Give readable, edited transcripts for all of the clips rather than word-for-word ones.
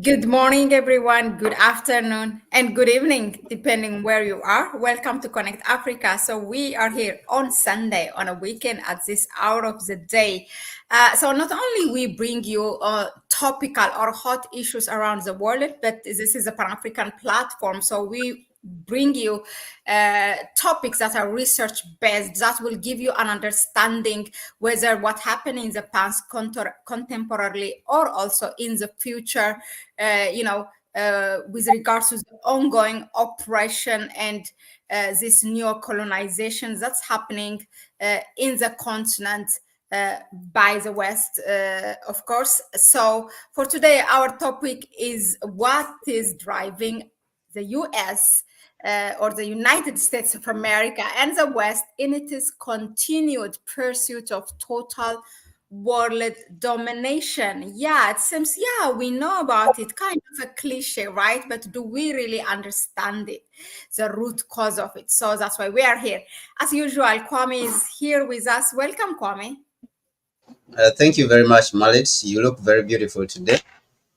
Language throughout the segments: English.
Good morning, everyone. Good afternoon and good evening, depending where you are. Welcome to Connect Africa. So we are here on Sunday on a weekend at this hour of the day. So not only we bring you topical or hot issues around the world, but this is a Pan-African platform. So we bring you topics that are research based that will give you an understanding whether what happened in the past contemporarily or also in the future, with regards to the ongoing oppression and this neo-colonization that's happening in the continent by the West, of course. So for today, our topic is what is driving the US or the United States of America and the West in its continued pursuit of total world domination. Yeah, it seems, yeah, we know about it, kind of a cliche, right? But do we really understand it, the root cause of it? So that's why we are here. As usual, Kwame is here with us. Welcome, Kwame. Thank you very much, Mahlet. You look very beautiful today,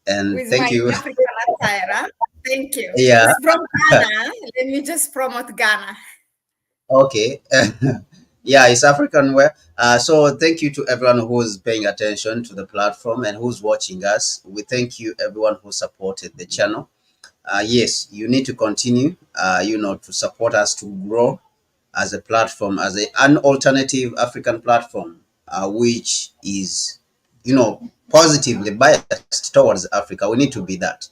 and With thank my you. African attire. Huh? Thank you. Yeah. It's from Ghana. Let me just promote Ghana. Okay. Yeah, it's African wear. So thank you to everyone who's paying attention to the platform and who's watching us. We thank you, everyone who supported the channel. Yes, you need to continue, to support us to grow as a platform, as an alternative African platform, which is, positively biased towards Africa. We need to be that.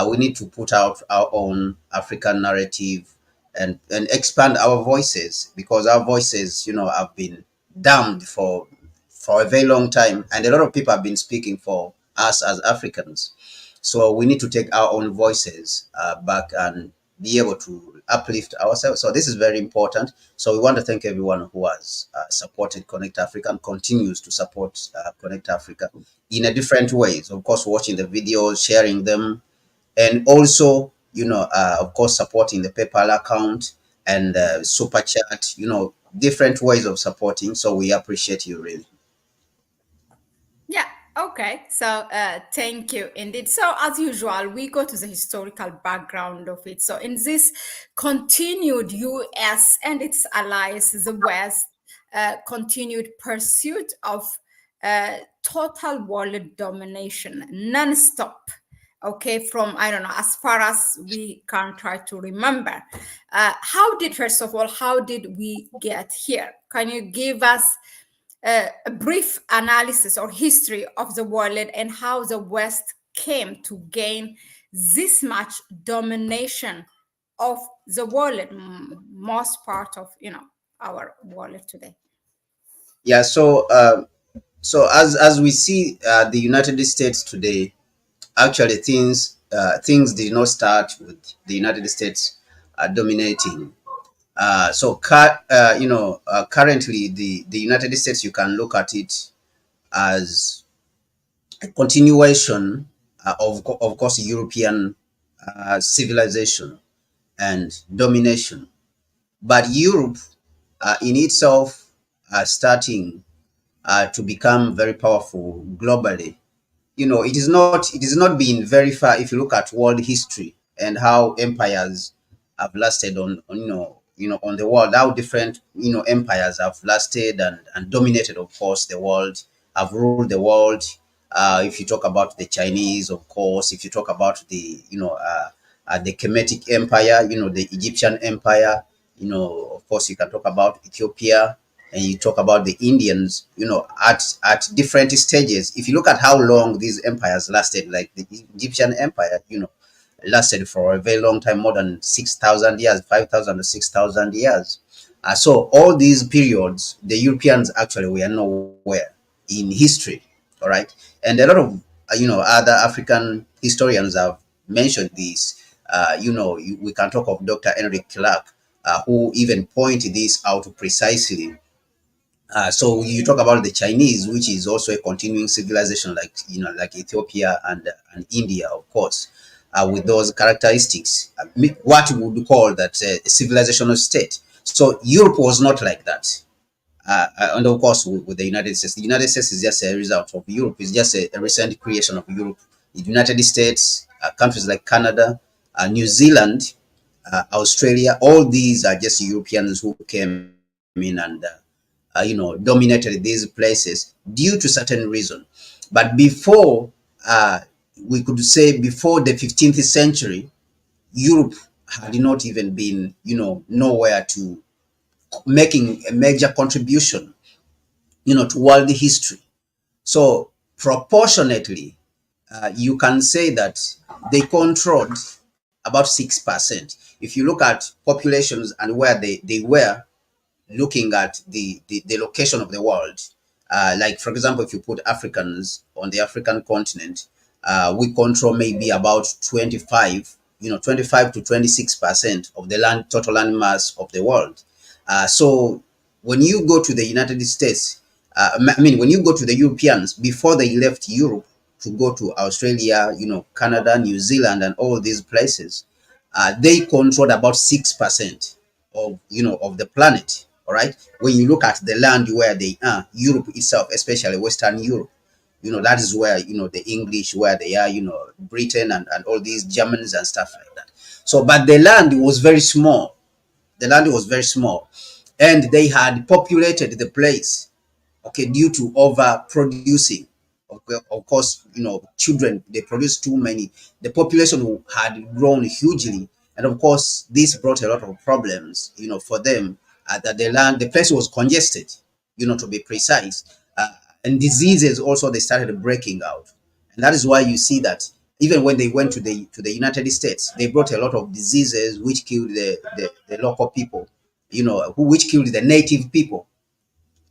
We need to put out our own African narrative and expand our voices because our voices, have been damned for a very long time, and a lot of people have been speaking for us as Africans. So we need to take our own voices back and be able to uplift ourselves. So this is very important. So we want to thank everyone who has supported Connect Africa and continues to support Connect Africa in a different ways. Of course, watching the videos, sharing them, and also, of course, supporting the PayPal account and super chat. Different ways of supporting. So we appreciate you really. Yeah, okay. So thank you indeed. So as usual, we go to the historical background of it. So in this continued US and its allies, the West, continued pursuit of total world domination, non-stop. Okay, from I don't know, as far as we can try to remember. How did, first of all, how did we get here? Can you give us a brief analysis or history of the world and how the West came to gain this much domination of the world, most part of our world today. Yeah. So as we see the United States today, actually things did not start with the United States dominating. Currently the United States, you can look at it as a continuation of course European civilization and domination, but Europe in itself starting to become very powerful globally. It is not been very far if you look at world history and how empires have lasted on the world, how different empires have lasted and dominated, of course, the world, have ruled the world. If you talk about the Chinese, of course, if you talk about the Kemetic Empire, the Egyptian Empire, of course, you can talk about Ethiopia, and you talk about the Indians, at different stages. If you look at how long these empires lasted, like the Egyptian Empire, lasted for a very long time, more than 6,000 years, 5,000 to 6,000 years. So all these periods, the Europeans actually were nowhere in history, all right? And a lot of, other African historians have mentioned this. We can talk of Dr. Henry Clark, who even pointed this out precisely. So you talk about the Chinese, which is also a continuing civilization, like like Ethiopia and India, of course, with those characteristics. What we would call that a civilizational state. So Europe was not like that. And of course, with the United States is just a result of Europe. It's just a recent creation of Europe. The United States countries like Canada, New Zealand, Australia. All these are just Europeans who came in and dominated these places due to certain reason. But before, uh, we could say before the 15th century, Europe had not even been, nowhere to making a major contribution, to world history. So proportionately, you can say that they controlled about 6%. If you look at populations and where they were, looking at the location of the world. Like, for example, if you put Africans on the African continent, we control maybe about 25 to 26% of the total land mass of the world. So when you go to the United States, when you go to the Europeans before they left Europe to go to Australia, Canada, New Zealand, and all these places, they controlled about 6% of the planet. All right. When you look at the land where they are, Europe itself, especially Western Europe, that is where, the English, where they are, Britain and all these Germans and stuff like that. So, but the land was very small. The land was very small, and they had populated the place, okay, due to overproducing. Okay, of course, children, they produce too many. The population had grown hugely, and of course this brought a lot of problems, for them. That the place was congested, to be precise. And diseases also, they started breaking out, and that is why you see that even when they went to the United States, they brought a lot of diseases which killed the local people, which killed the native people,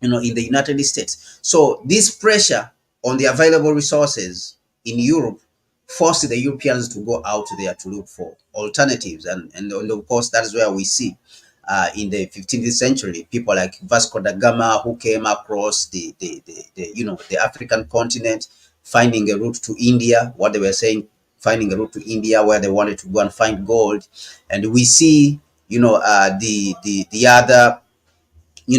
in the United States. So this pressure on the available resources in Europe forced the Europeans to go out there to look for alternatives. And of course, that is where we see, in the 15th century, people like Vasco da Gama, who came across the African continent, finding a route to India, what they were saying, finding a route to India where they wanted to go and find gold. And we see, the other,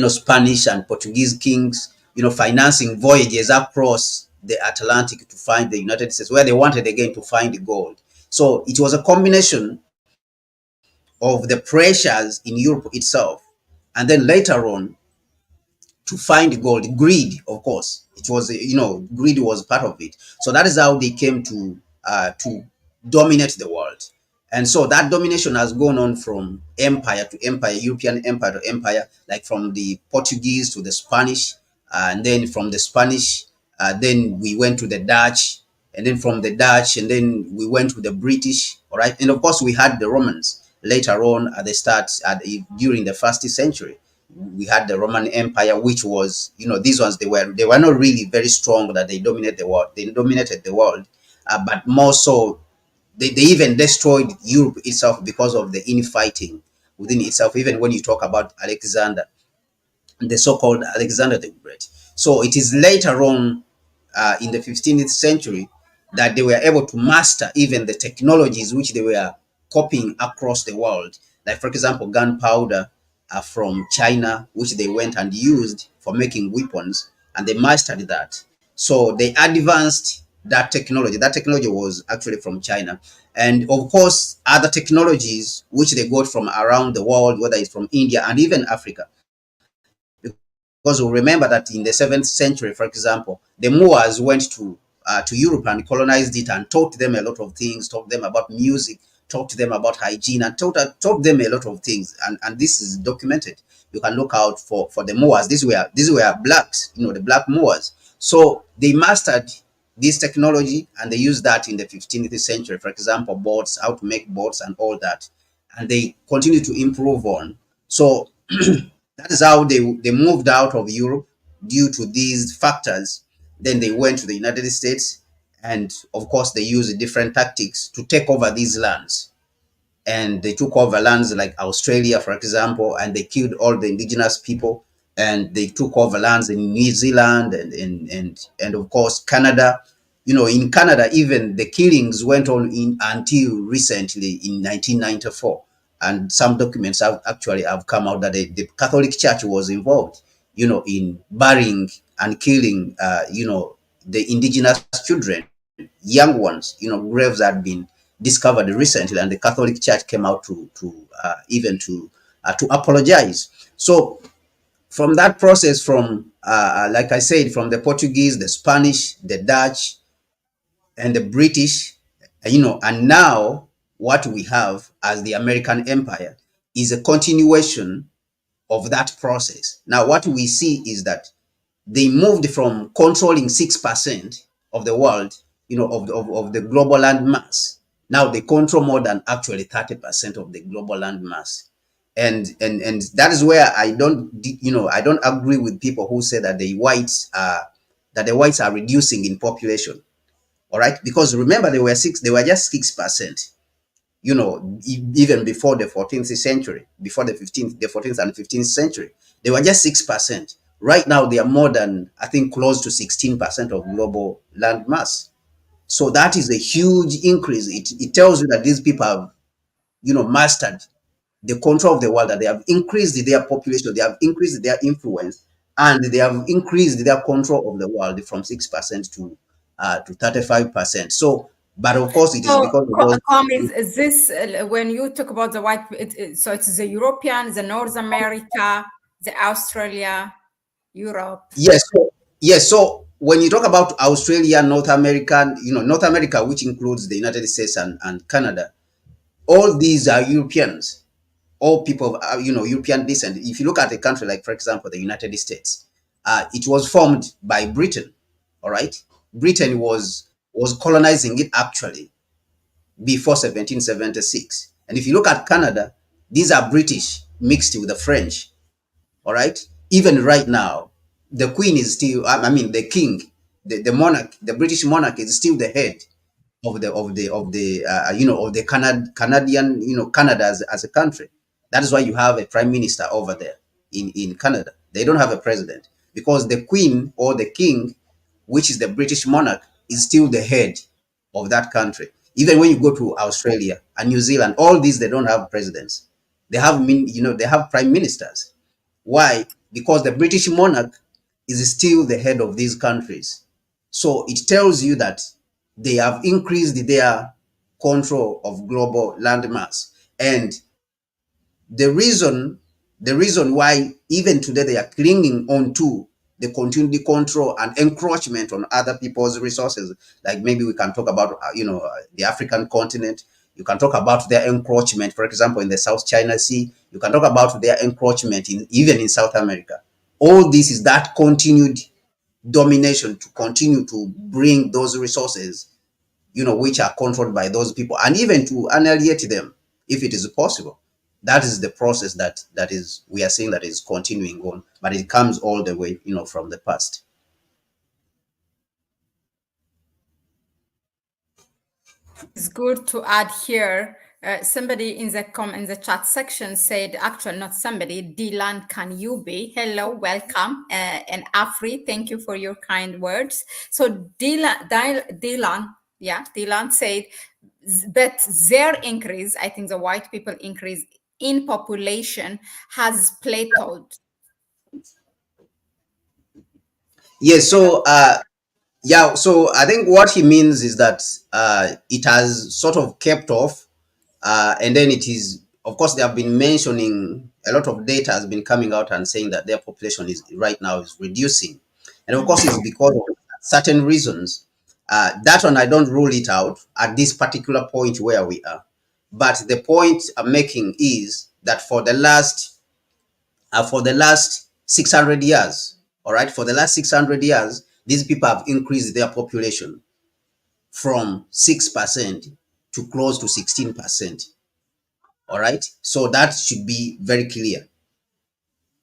Spanish and Portuguese kings, financing voyages across the Atlantic to find the United States, where they wanted again to find gold. So it was a combination of the pressures in Europe itself, and then later on, to find gold. Greed, of course, it was, greed was part of it. So that is how they came to dominate the world. And so that domination has gone on from empire to empire, European empire to empire, like from the Portuguese to the Spanish, and then from the Spanish, then we went to the Dutch, and then from the Dutch, and then we went to the British. All right, and of course we had the Romans later on at the start, during the first century. We had the Roman Empire, which was, these ones, they were not really very strong that they dominated the world. They dominated the world, but more so, they even destroyed Europe itself because of the infighting within itself. Even when you talk about Alexander, the so-called Alexander the Great. So it is later on, in the 15th century, that they were able to master even the technologies which they were copying across the world. Like, for example, gunpowder, from China, which they went and used for making weapons, and they mastered that. So they advanced that technology. That technology was actually from China. And of course, other technologies which they got from around the world, whether it's from India and even Africa. Because we remember that in the 7th century, for example, the Moors went to Europe and colonized it and taught them a lot of things, taught them about music, taught them about hygiene, and taught them a lot of things. And this is documented. You can look out for the Moors. These were blacks, the black Moors. So they mastered this technology, and they used that in the 15th century. For example, boats, how to make boats and all that. And they continue to improve on. So that is how they moved out of Europe due to these factors. Then they went to the United States, and of course, they used different tactics to take over these lands. And they took over lands like Australia, for example, and they killed all the indigenous people. And they took over lands in New Zealand and of course Canada. In Canada, even the killings went on until recently in 1994. And some documents have come out that the Catholic Church was involved, in burying and killing, the indigenous children, young ones. Graves had been discovered recently, and the Catholic Church came out to apologize. So from that process, from like I said, from the Portuguese, the Spanish, the Dutch, and the British, and now what we have as the American Empire is a continuation of that process. Now, what we see is that they moved from controlling 6% of the world, of the global land mass. Now they control more than actually 30% of the global land mass. And that is where I don't agree with people who say that the whites are reducing in population. All right, because remember they were just 6%, even before the 14th century, before the 14th and 15th century, they were just 6%. Right now, they are more than, I think, close to 16% of global land mass. So that is a huge increase. It tells you that these people have, mastered the control of the world, that they have increased their population, they have increased their influence, and they have increased their control of the world from 6% to 35%. So, but of course, it is So, because of those. Is this when you talk about the white? So it's the European, the North America, the Australia, Europe. Yes. So, yes. So when you talk about Australia, North America, North America, which includes the United States and Canada, all these are Europeans, all people of, European descent. If you look at a country like, for example, the United States, it was formed by Britain. All right. Britain was colonizing it actually before 1776. And if you look at Canada, these are British mixed with the French. All right. Even right now, the queen is still, I mean, the king, the monarch, the British monarch is still the head of the Canadian, Canada as a country. That is why you have a prime minister over there in Canada. They don't have a president because the queen or the king, which is the British monarch, is still the head of that country. Even when you go to Australia and New Zealand, all these, they don't have presidents. They have prime ministers. Why? Because the British monarch is still the head of these countries. So it tells you that they have increased their control of global landmass. And the reason the reason why even today they are clinging on to the continued control and encroachment on other people's resources, like maybe we can talk about the African continent. You can talk about their encroachment, for example, in the South China Sea. You can talk about their encroachment in even in South America. All this is that continued domination to continue to bring those resources, which are controlled by those people, and even to annihilate them if it is possible. That is the process that is we are seeing that is continuing on, but it comes all the way, from the past. It's good to add here. Somebody in the chat section said, actually not somebody, Dylan, can you be? Hello, welcome, and Afri, thank you for your kind words. So Dylan, yeah, Dylan said, but their increase, I think the white people increase in population has plateaued. Yes. I don't. Yeah, so I think what he means is that it has sort of kept off, and then it is, of course, they have been mentioning a lot of data has been coming out and saying that their population is right now is reducing, and of course, it's because of certain reasons. That one I don't rule it out at this particular point where we are, but the point I'm making is that for the last 600 years, all right, for the last 600 years, these people have increased their population from 6% to close to 16%. All right. So that should be very clear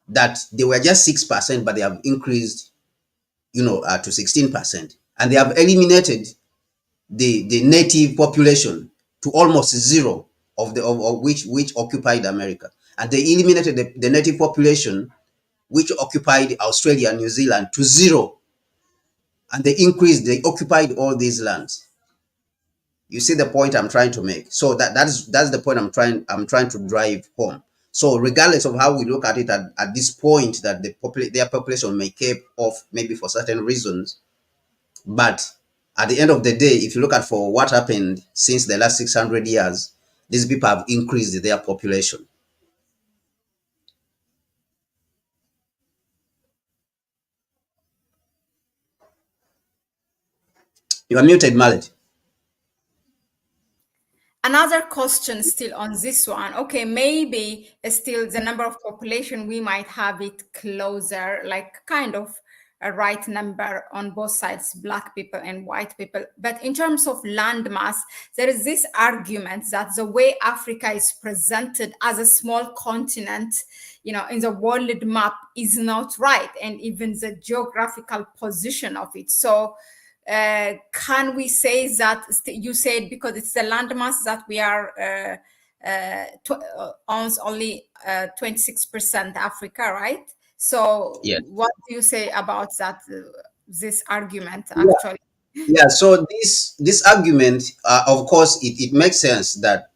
that they were just 6%, but they have increased, to 16%. And they have eliminated the native population to almost zero of which occupied America. And they eliminated the native population which occupied Australia and New Zealand to zero. And they occupied all these lands. You see the point I'm trying to make. So that's the point I'm trying to drive home. So regardless of how we look at it at this point, that their population may keep off maybe for certain reasons, but At the end of the day, if you look at for what happened since the last 600 years, these people have increased their population. You are muted, Mahlet. Another question still on this one. Okay, maybe still the number of population, we might have it closer, like kind of a right number on both sides, black people and white people. But in terms of land mass, there is this argument that the way Africa is presented as a small continent, in the world map is not right, and even the geographical position of it. So can we say that you said because it's the landmass that we are owns only 26% Africa, right? So Yes. what do you say about that, this argument Yeah. actually? Yeah. So this argument, of course, it makes sense that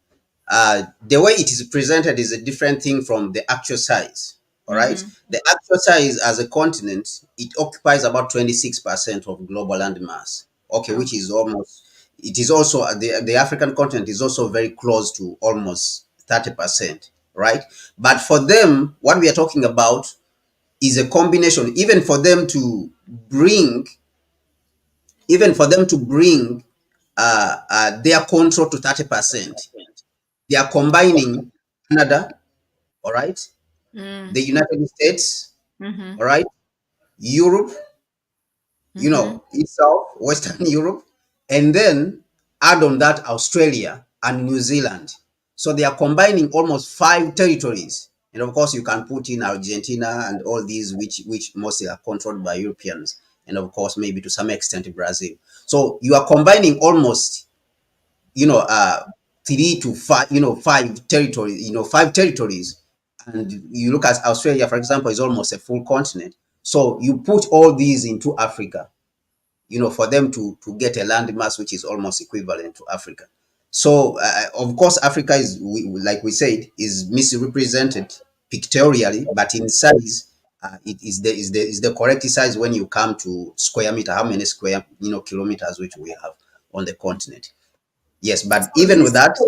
the way it is presented is a different thing from the actual size. All right. Mm-hmm. The actual size as a continent, it occupies about 26% of global land mass. Okay, which Okay. is almost, it is also the African continent is also very close to almost 30%. Right. But for them, what we are talking about is a combination, bring even for them to bring their control to 30%, they are combining Canada, all right, Mm. the United States, Mm-hmm. all right, Europe, Mm-hmm. East, South, Western Europe, and then add on that Australia and New Zealand. So they are combining almost 5 territories. And of course, you can put in Argentina and all these, which mostly are controlled by Europeans, and of course, maybe to some extent Brazil. So you are combining almost, you know, uh, 3 to 5, 5 territories, 5 territories. And you look at Australia, for example, is almost a full continent. So you put all these into Africa, for them to get a land mass which is almost equivalent to Africa. So, of course, Africa is, like we said, is misrepresented pictorially, but in size, it is the correct size when you come to square meter, how many square kilometers which we have on the continent. Yes, but So even with that,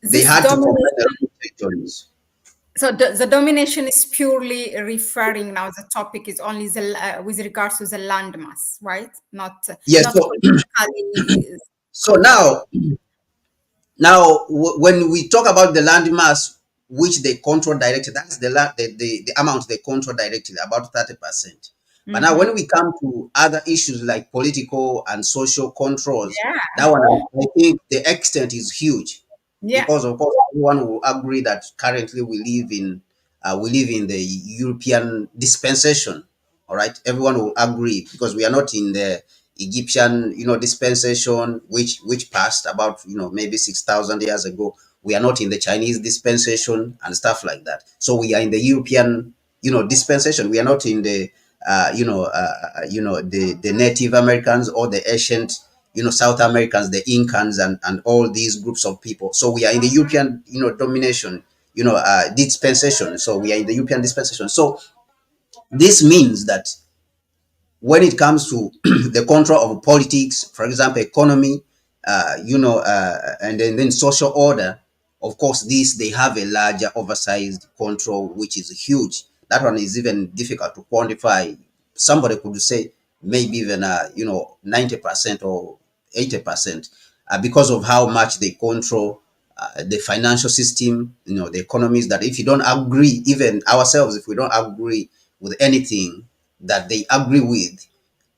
they this had to combine a domination, lot of territories. so the domination is purely referring, now the topic is only with regards to the landmass, right? Not Yes, not so politically so controlling. now, when we talk about the land mass which they control directly, that's the amount they control directly, about 30%. But now, Mm-hmm. when we come to other issues like political and social controls, Yeah. that one, I think the extent is huge, Yeah. because of course everyone will agree that currently we live in the European dispensation. All right, everyone will agree, because we are not in the Egyptian, dispensation, which passed about, maybe 6,000 years ago. We are not in the Chinese dispensation and stuff like that. So we are in the European, dispensation. We are not in the, the Native Americans or the ancient, South Americans, the Incans, and all these groups of people. So we are in the European, domination, dispensation. So we are in the European dispensation. So this means that when it comes to the control of politics, for example, economy, and then social order, of course, they have a larger oversized control, which is huge. That one is even difficult to quantify. Somebody could say maybe even 90% or 80%, because of how much they control the financial system, the economies. That if you don't agree, even ourselves, if we don't agree with anything that they agree with,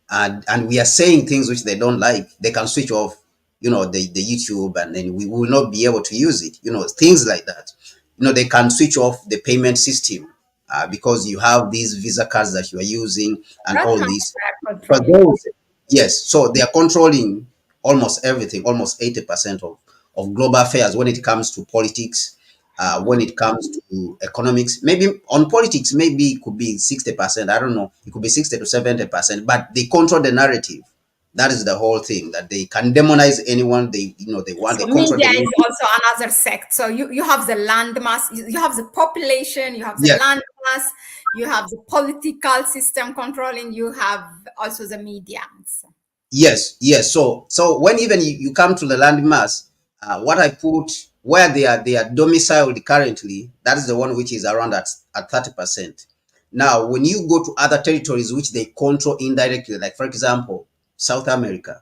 and we are saying things which they don't like, they can switch off, the YouTube, and then we will not be able to use it. Things like that. They can switch off the payment system, because you have these Visa cards that you are using and That all kind this. of For controlling. those, yes, so they are controlling almost everything, almost 80% of global affairs when it comes to politics, when it comes to economics. Maybe on politics, maybe it could be 60%. I don't know. It could be 60 to 70%, but they control the narrative. That is the whole thing, that they can demonize anyone they want. So They control media the is media. also another sect. So you have the land mass, you have the population, you have the Yes, land mass, you have the political system controlling, you have also the media. Yes, yes. So when even you come to the landmass, what I put where they are domiciled currently, that is the one which is around at 30%. Now, when you go to other territories which they control indirectly, like for example, South America,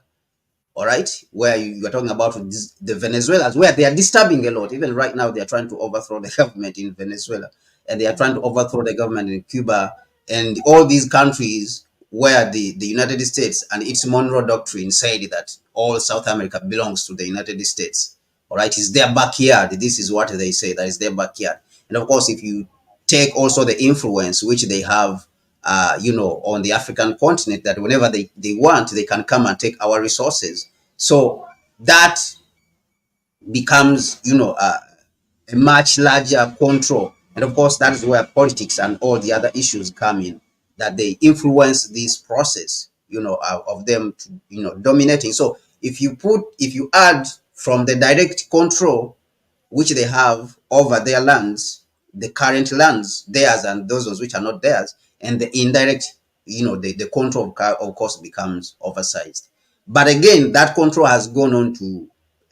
all right, where you are talking about the Venezuelans, where they are disturbing a lot. Even right now, they are trying to overthrow the government in Venezuela, and they are trying to overthrow the government in Cuba, and all these countries where the United States and its Monroe Doctrine said that all South America belongs to the United States. All right, it's their backyard. This is what they say, that is their backyard. And of course, if you take also the influence which they have on the African continent, that whenever they want, they can come and take our resources. So that becomes, a much larger control. And of course, that is where politics and all the other issues come in, that they influence this process, of them, dominating. So if you add from the direct control which they have over their lands, the current lands, theirs and those which are not theirs, and the indirect, the control of course becomes oversized. But again, that control has gone on to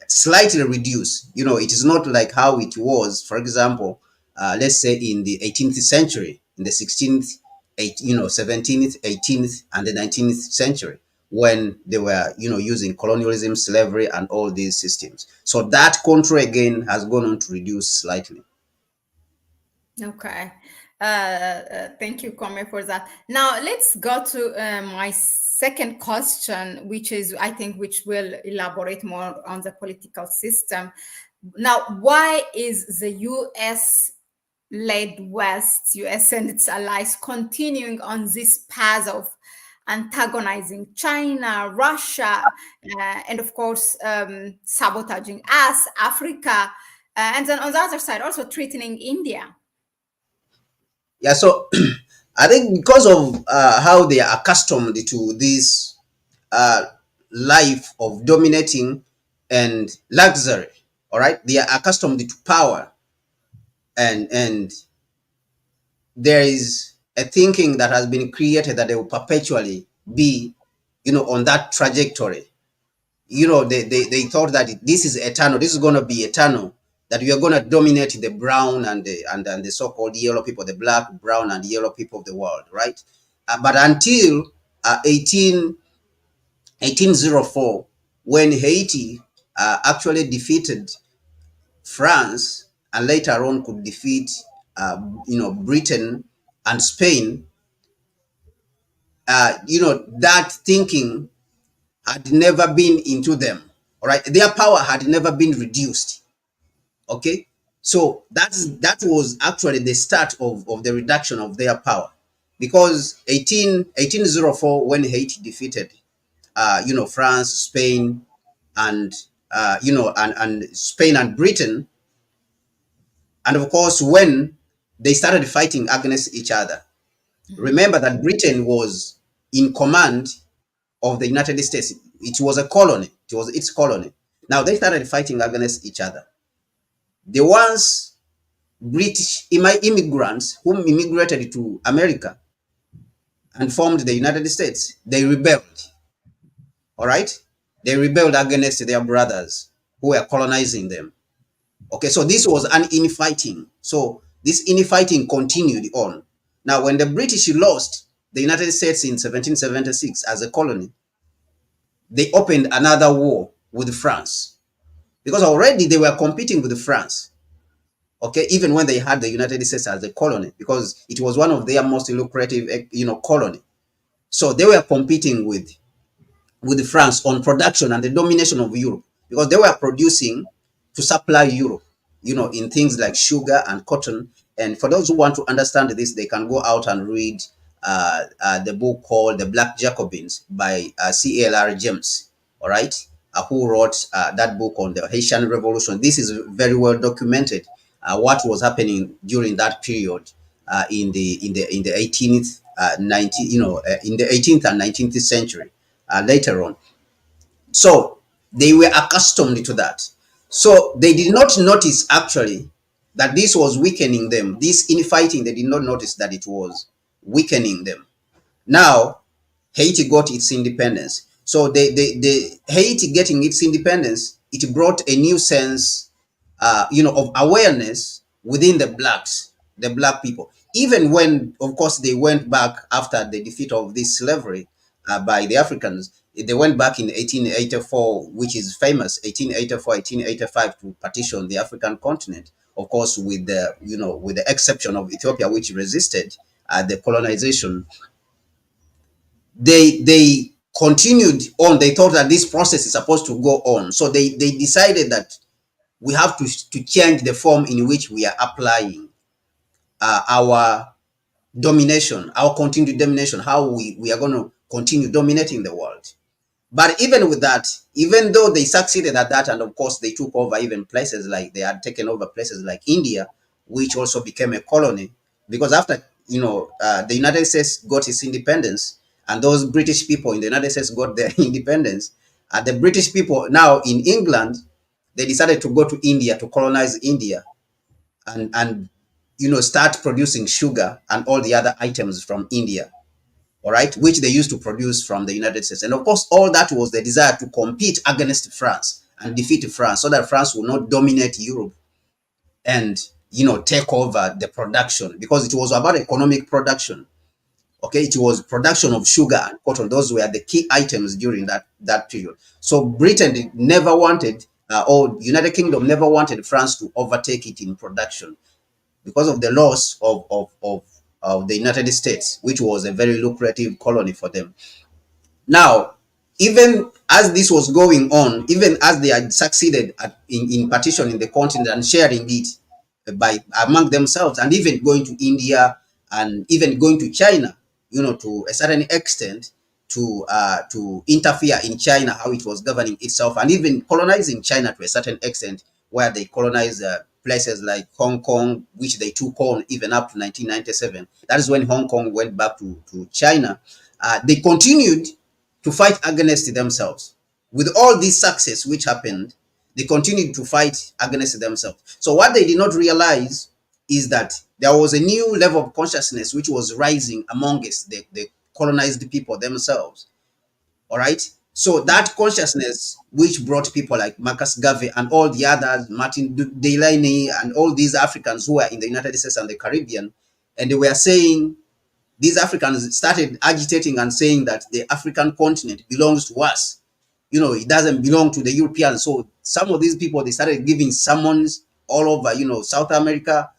slightly reduce. It is not like how it was, for example, let's say in the 18th century, in the 16th, 17th, 18th, and the 19th century, when they were, using colonialism, slavery, and all these systems. So that control again has gone on to reduce slightly. Okay. Thank you, Kome, for that. Now let's go to my second question, which is, I think, which will elaborate more on the political system. Now, why is the U.S. led West, US and its allies, continuing on this path of antagonizing China, Russia, and of course, sabotaging us, Africa, and then on the other side, also threatening India? Yeah, so I think because of how they are accustomed to this uh, life of dominating and luxury, all right, they are accustomed to power, and there is a thinking that has been created that they will perpetually be, on that trajectory. They thought that this is eternal, this is going to be eternal, that we are going to dominate the brown and the so-called yellow people, the black, brown, and yellow people of the world, right? But until 1804, when Haiti actually defeated France, and later on could defeat Britain and Spain, that thinking had never been into them. All right, their power had never been reduced. Okay, so that was actually the start of the reduction of their power, because 1804, when Haiti defeated France, Spain, and and Spain and Britain, and of course when they started fighting against each other. Remember that Britain was in command of the United States. It was a colony. It was its colony. Now they started fighting against each other. The ones British immigrants who immigrated to America and formed the United States, they rebelled. All right, they rebelled against their brothers who were colonizing them. Okay, so this was an infighting. So this infighting continued on. Now, when the British lost the United States in 1776 as a colony, they opened another war with France, because already they were competing with France. Okay, even when they had the United States as a colony, because it was one of their most lucrative, colony. So they were competing with France on production and the domination of Europe, because they were producing to supply Europe, in things like sugar and cotton. And for those who want to understand this, they can go out and read the book called The Black Jacobins by C.L.R. James, all right, who wrote that book on the Haitian Revolution. This is very well documented, what was happening during that period in the 18th, 19, in the 18th and 19th century, later on. So they were accustomed to that. So they did not notice actually that this was weakening them. This infighting, they did not notice that it was weakening them. Now, Haiti got its independence. So the Haiti getting its independence, it brought a new sense, of awareness within the black people. Even when, of course, they went back after the defeat of this slavery by the Africans, they went back in 1884, which is famous, 1884, 1885, to partition the African continent. Of course, with the, with the exception of Ethiopia, which resisted the colonization. They continued on. They thought that this process is supposed to go on, so they decided that we have to change the form in which we are applying our domination, our continued domination, how we are going to continue dominating the world. But even with that, even though they succeeded at that, and of course they took over even places like, they had taken over places like India, which also became a colony, because after, the United States got its independence, and those British people in the United States got their independence, the British people now in England, they decided to go to India to colonize India, and start producing sugar and all the other items from India, all right, which they used to produce from the United States. And of course, all that was the desire to compete against France and defeat France, so that France will not dominate Europe and, take over the production, because it was about economic production. Okay, it was production of sugar and cotton. Those were the key items during that period. So Britain never wanted, or United Kingdom never wanted France to overtake it in production, because of the loss of the United States, which was a very lucrative colony for them. Now, even as this was going on, even as they had succeeded in partitioning the continent and sharing it by among themselves, and even going to India and even going to China, to a certain extent, to interfere in China, how it was governing itself, and even colonizing China to a certain extent, where they colonized places like Hong Kong, which they took on even up to 1997. That is when Hong Kong went back to China. They continued to fight against themselves. With all this success which happened, they continued to fight against themselves. So what they did not realize is that there was a new level of consciousness which was rising amongst the colonized people themselves. All right. So that consciousness, which brought people like Marcus Garvey and all the others, Martin Delaney, and all these Africans who were in the United States and the Caribbean, and they were saying, these Africans started agitating and saying that the African continent belongs to us. It doesn't belong to the Europeans. So some of these people, they started giving sermons all over, South America,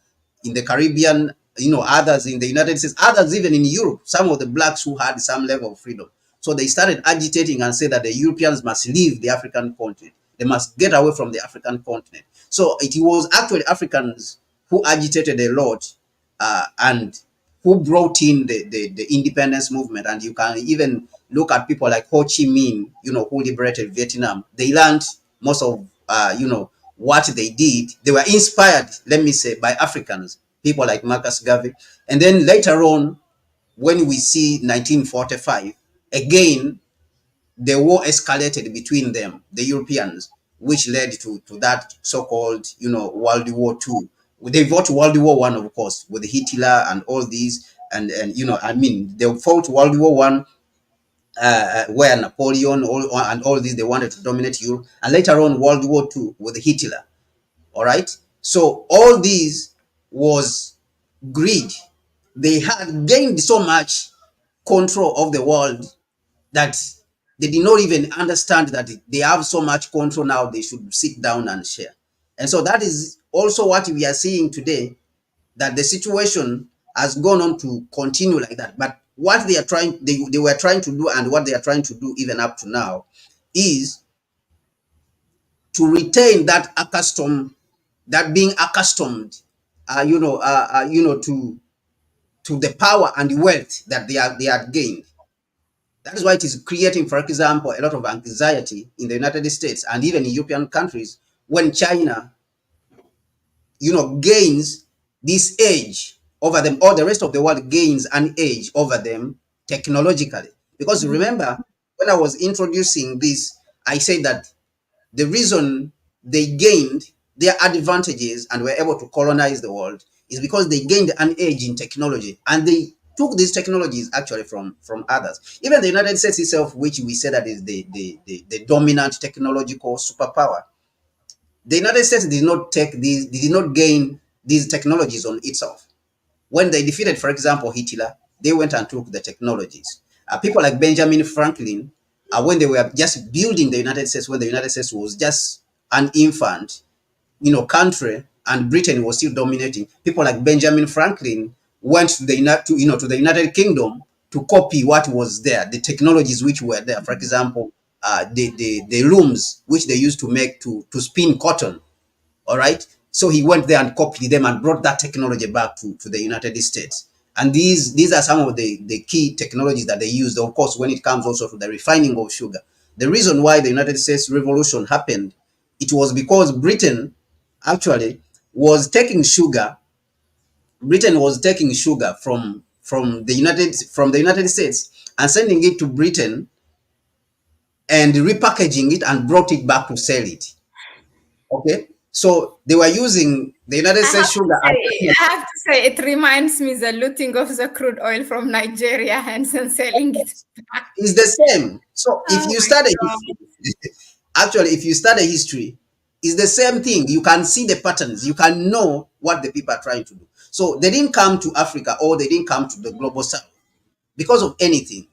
in the Caribbean, others in the United States, others even in Europe, some of the blacks who had some level of freedom. So they started agitating and said that the Europeans must leave the African continent. They must get away from the African continent. So it was actually Africans who agitated a lot, and who brought in the independence movement. And you can even look at people like Ho Chi Minh, who liberated Vietnam. They learned most of, what they did. They were inspired, let me say, by Africans, people like Marcus Garvey. And then later on, when we see 1945, again, the war escalated between them, the Europeans, which led to that so-called, World War II. They fought World War One, of course, with Hitler and all these, and I mean, they fought World War One, where Napoleon and all these, they wanted to dominate Europe, and later on World War II with Hitler. All right, so all these was greed. They had gained so much control of the world that they did not even understand that they have so much control now, they should sit down and share. And so that is also what we are seeing today, that the situation has gone on to continue like that. But what they were trying to do, and what they are trying to do even up to now, is to retain that being accustomed, to the power and the wealth that they had gained. That is why it is creating, for example, a lot of anxiety in the United States and even in European countries when China, gains this edge over them, or the rest of the world gains an edge over them technologically. Because remember, when I was introducing this, I said that the reason they gained their advantages and were able to colonize the world is because they gained an edge in technology, and took these technologies actually from others. Even the United States itself, which we say that is the dominant technological superpower, the United States did not take these, did not gain these technologies on itself. When they defeated, for example, Hitler, they went and took the technologies. People like Benjamin Franklin, when they were just building the United States, when the United States was just an infant, country, and Britain was still dominating. People like Benjamin Franklin went to the United Kingdom to copy what was there, the technologies which were there. For example, the looms which they used to make to spin cotton. All right. So he went there and copied them and brought that technology back to the United States. And these are some of the key technologies that they used, of course, when it comes also to the refining of sugar. The reason why the United States Revolution happened, it was because Britain actually was taking sugar. Britain was taking sugar from the United States and sending it to Britain and repackaging it and brought it back to sell it. Okay, so they were using the United States sugar as I have to say, it reminds me the looting of the crude oil from Nigeria and then selling it back. is the same. So if Oh you my study God. actually, if you study history, it's the same thing. You can see the patterns. You can know what the people are trying to do. So they didn't come to Africa or they didn't come to the global south because of anything.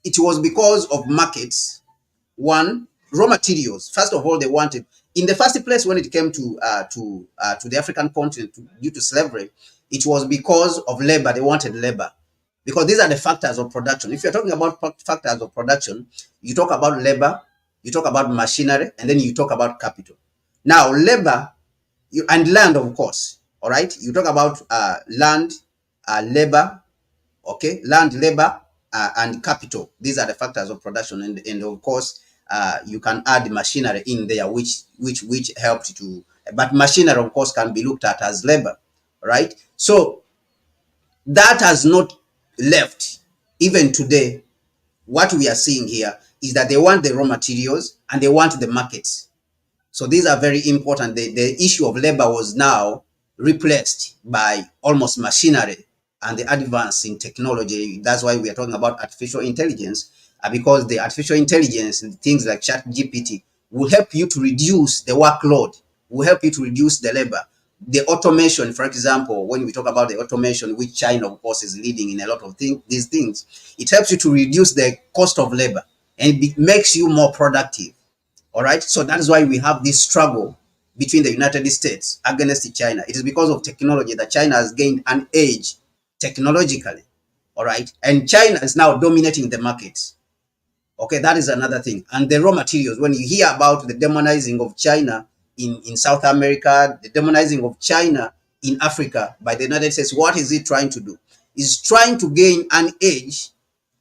It was because of markets. One, raw materials. First of all, they wanted, in the first place, when it came to the African continent due to slavery, it was because of labor. They wanted labor because these are the factors of production. If you're talking about factors of production, you talk about labor, you talk about machinery, and then you talk about capital. Now, labor and land, of course. All right, you talk about land, labor, okay, land, labor, and capital. These are the factors of production, and of course, you can add machinery in there, which helped to. But machinery, of course, can be looked at as labor, right? So that has not left. Even today, what we are seeing here is that they want the raw materials and they want the markets. So these are very important. The issue of labor was now replaced by almost machinery and the advance in technology. That's why we are talking about artificial intelligence, because the artificial intelligence and things like Chat GPT will help you to reduce the workload, will help you to reduce the labor. The automation, for example, when we talk about the automation, which China, of course, is leading in a lot of these things, it helps you to reduce the cost of labor and it makes you more productive. All right. So that is why we have this struggle between the United States against China. It is because of technology that China has gained an edge technologically. All right. And China is now dominating the markets. Okay. That is another thing. And the raw materials, when you hear about the demonizing of China in South America, the demonizing of China in Africa by the United States, what is it trying to do? It's trying to gain an edge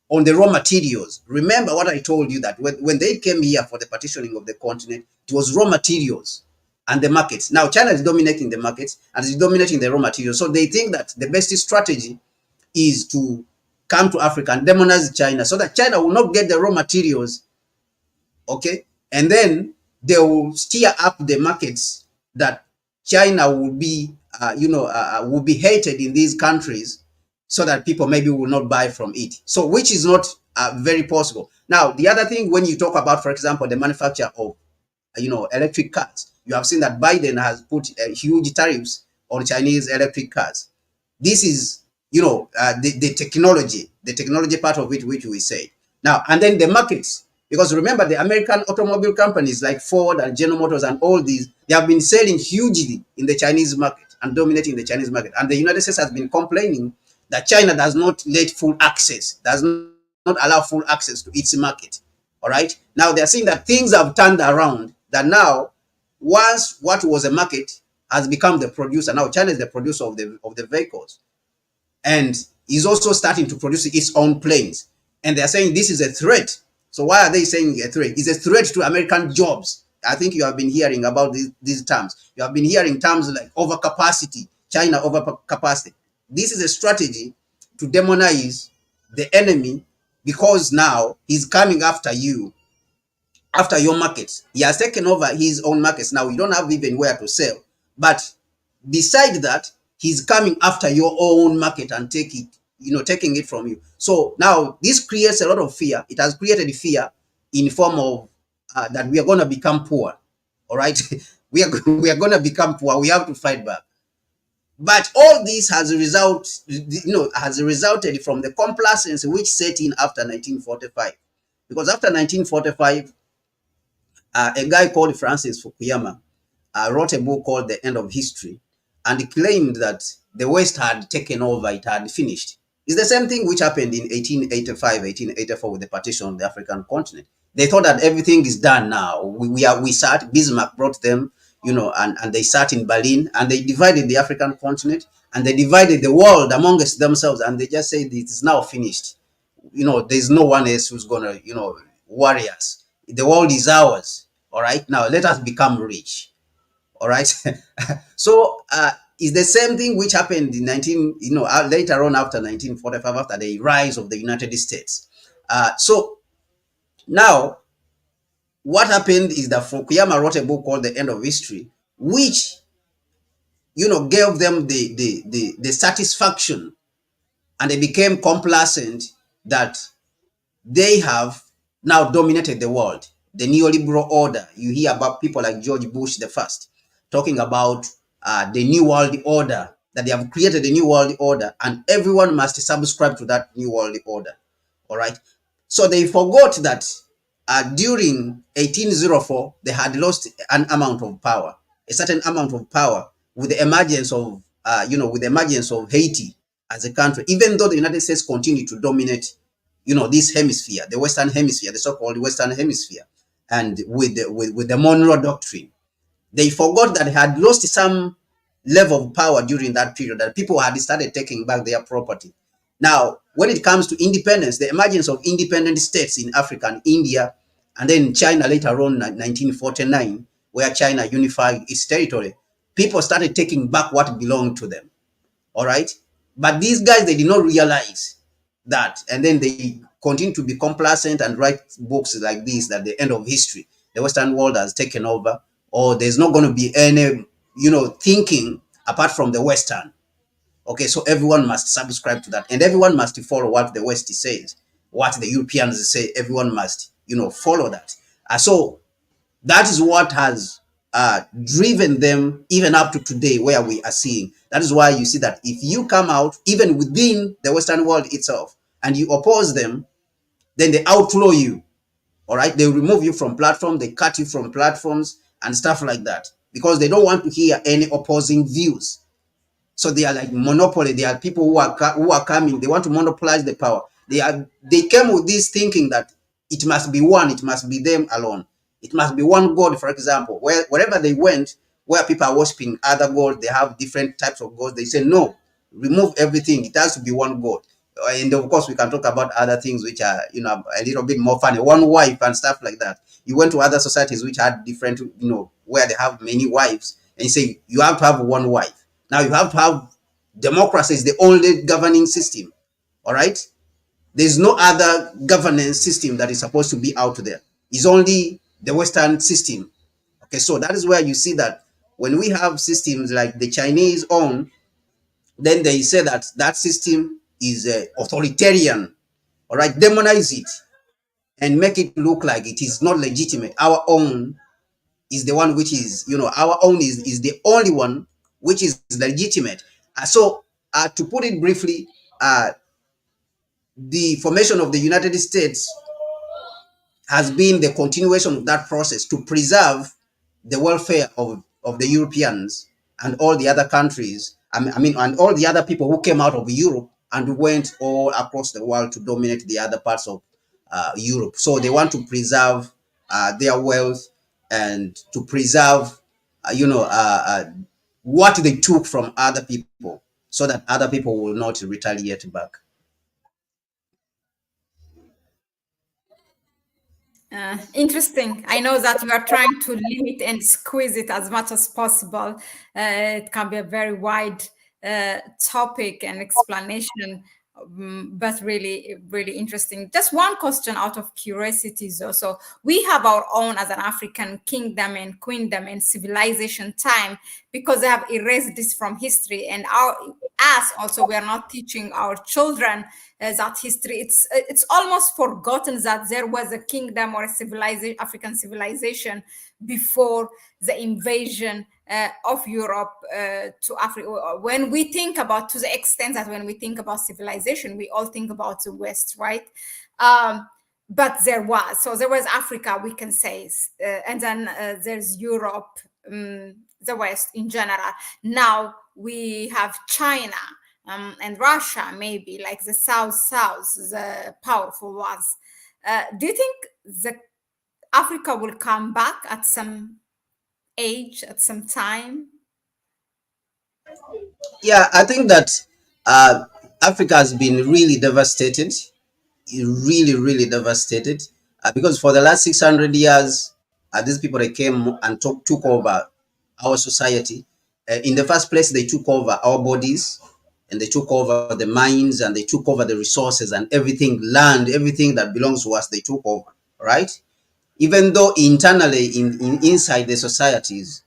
on the raw materials. Remember what I told you, that when they came here for the partitioning of the continent, it was raw materials and the markets. Now China is dominating the markets and is dominating the raw materials. So they think that the best strategy is to come to Africa and demonize China so that China will not get the raw materials. Okay. And then they will steer up the markets that China will be, will be hated in these countries so that people maybe will not buy from it. So, which is not very possible. Now, the other thing, when you talk about, for example, the manufacture of, electric cars, you have seen that Biden has put huge tariffs on Chinese electric cars. This is, the technology part of it, which we say. Now, and then the markets, because remember, the American automobile companies like Ford and General Motors and all these, they have been selling hugely in the Chinese market and dominating the Chinese market. And the United States has been complaining that China does not let full access, does not allow full access to its market. All right. Now they're seeing that things have turned around, that now once what was a market has become the producer. Now China is the producer of the vehicles and is also starting to produce its own planes. And they're saying this is a threat. So why are they saying a threat? It's a threat to American jobs. I think you have been hearing about these terms. You have been hearing terms like overcapacity, China overcapacity. This is a strategy to demonize the enemy because now he's coming after you, after your markets. He has taken over his own markets. Now you don't have even where to sell. But beside that, he's coming after your own market and take it, taking it from you. So now this creates a lot of fear. It has created fear in form of that we are going to become poor. All right, we are going to become poor. We have to fight back. But all this has resulted from the complacency which set in after 1945, because after 1945, a guy called Francis Fukuyama wrote a book called The End of History, and he claimed that the West had taken over, it had finished. It's the same thing which happened in 1885, 1884 with the partition of the African continent. They thought that everything is done now. We sat, Bismarck brought them, and they sat in Berlin, and they divided the African continent, and they divided the world amongst themselves, and they just said it is now finished. There's no one else who's gonna, worry us. The world is ours. All right, now let us become rich. All right. So it's the same thing which happened in later on after 1945, after the rise of the United States. So now what happened is that Fukuyama wrote a book called The End of History, which gave them the satisfaction, and they became complacent that they have now dominated the world. The neoliberal order. You hear about people like George Bush the first talking about the new world order, that they have created a new world order, and everyone must subscribe to that new world order. All right. So they forgot that during 1804 they had lost an amount of power, a certain amount of power, with the emergence of Haiti as a country. Even though the United States continued to dominate this hemisphere, the Western Hemisphere, the so-called Western Hemisphere, and with the Monroe Doctrine, they forgot that they had lost some level of power during that period, that people had started taking back their property. Now, when it comes to independence, the emergence of independent states in Africa and India, and then China later on, 1949, where China unified its territory, people started taking back what belonged to them. All right. But these guys, they did not realize that. And then they continue to be complacent and write books like this, that the end of history, the Western world has taken over, or there's not going to be any, thinking apart from the Western. Okay, so everyone must subscribe to that, and everyone must follow what the West says, what the Europeans say. Everyone must, follow that. So that is what has driven them even up to today, where we are seeing. That is why you see that if you come out, even within the Western world itself, and you oppose them, then they outlaw you. All right, they remove you from platforms, they cut you from platforms and stuff like that, because they don't want to hear any opposing views. So they are like monopoly. They are people who are coming. They want to monopolize the power. They came with this thinking that it must be one. It must be them alone. It must be one God. For example, wherever they went, where people are worshiping other gods, they have different types of gods. They say no, remove everything. It has to be one God. And of course, we can talk about other things which are a little bit more funny. One wife and stuff like that. You went to other societies which had different, where they have many wives, and you say you have to have one wife. Now you have to have democracy is the only governing system. All right. There's no other governance system that is supposed to be out there. It's only the Western system. Okay. So that is where you see that when we have systems like the Chinese own, then they say that that system is authoritarian. All right. Demonize it and make it look like it is not legitimate. Our own is the one which is, our own is the only one which is legitimate. So to put it briefly, the formation of the United States has been the continuation of that process to preserve the welfare of the Europeans and all the other countries. And all the other people who came out of Europe and went all across the world to dominate the other parts of Europe. So they want to preserve their wealth and to preserve, what they took from other people, so that other people will not retaliate back. Interesting. I know that you are trying to limit and squeeze it as much as possible. It can be a very wide topic and explanation But really, really interesting. Just one question out of curiosity, though. So we have our own as an African kingdom and queendom and civilization time because they have erased this from history. And our us also, we are not teaching our children that history. It's almost forgotten that there was a kingdom or a civilization, African civilization, before the invasion of Europe to Africa. When we think about, to the extent that when we think about civilization, we all think about the West, right? But there was Africa, we can say, and then there's Europe, the West in general. Now we have China. And Russia, maybe like the South, the powerful ones. Do you think the Africa will come back at some age, at some time? Yeah, I think that Africa has been really devastated, really, really devastated, because for the last 600 years, these people that came and took over our society. In the first place, they took over our bodies, and they took over the mines, and they took over the resources and everything, land, everything that belongs to us, they took over, right? Even though internally, inside the societies,